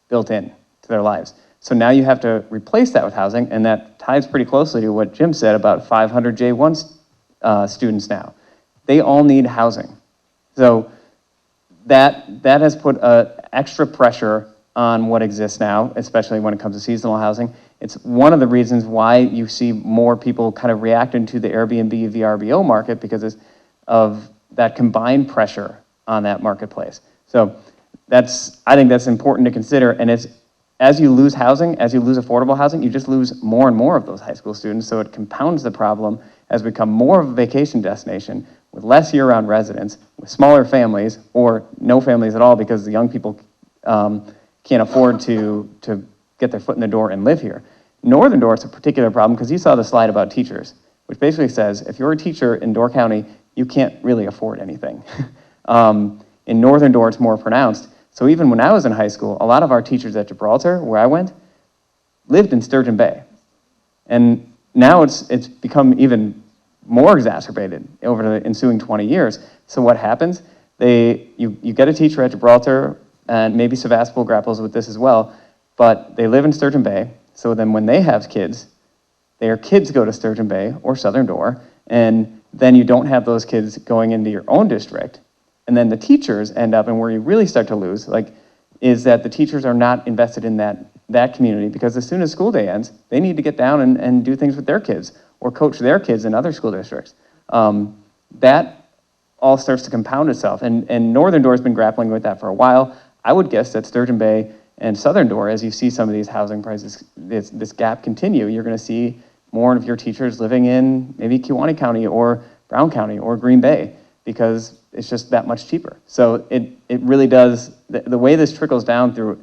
built in to their lives. So now you have to replace that with housing, and that ties pretty closely to what Jim said about 500 J1 students now. They all need housing. So that has put extra pressure on what exists now, especially when it comes to seasonal housing. It's one of the reasons why you see more people kind of reacting to the Airbnb, VRBO market, because of that combined pressure on that marketplace. So I think that's important to consider. And as you lose housing, as you lose affordable housing, you just lose more and more of those high school students. So it compounds the problem as we become more of a vacation destination with less year-round residents, with smaller families, or no families at all, because the young people can't afford to get their foot in the door and live here. Northern Door is a particular problem because you saw the slide about teachers, which basically says if you're a teacher in Door County, you can't really afford anything. In Northern Door, it's more pronounced. So even when I was in high school, a lot of our teachers at Gibraltar, where I went, lived in Sturgeon Bay. And now it's become even more exacerbated over the ensuing 20 years. So what happens? You get a teacher at Gibraltar, and maybe Sevastopol grapples with this as well, but they live in Sturgeon Bay. So then when they have kids, their kids go to Sturgeon Bay or Southern Door, and then you don't have those kids going into your own district. And then the teachers end up, and where you really start to lose, is that the teachers are not invested in that community, because as soon as school day ends, they need to get down and do things with their kids or coach their kids in other school districts. That all starts to compound itself, and Northern Door has been grappling with that for a while. I would guess that Sturgeon Bay and Southern Door, as you see some of these housing prices, this gap continue, you're going to see more of your teachers living in maybe Kewaunee County or Brown County or Green Bay, because it's just that much cheaper. So it really does, the way this trickles down through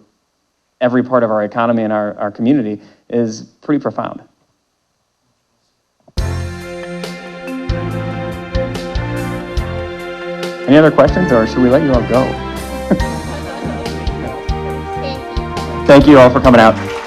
every part of our economy and our community is pretty profound. Any other questions, or should we let you all go? Thank you all for coming out.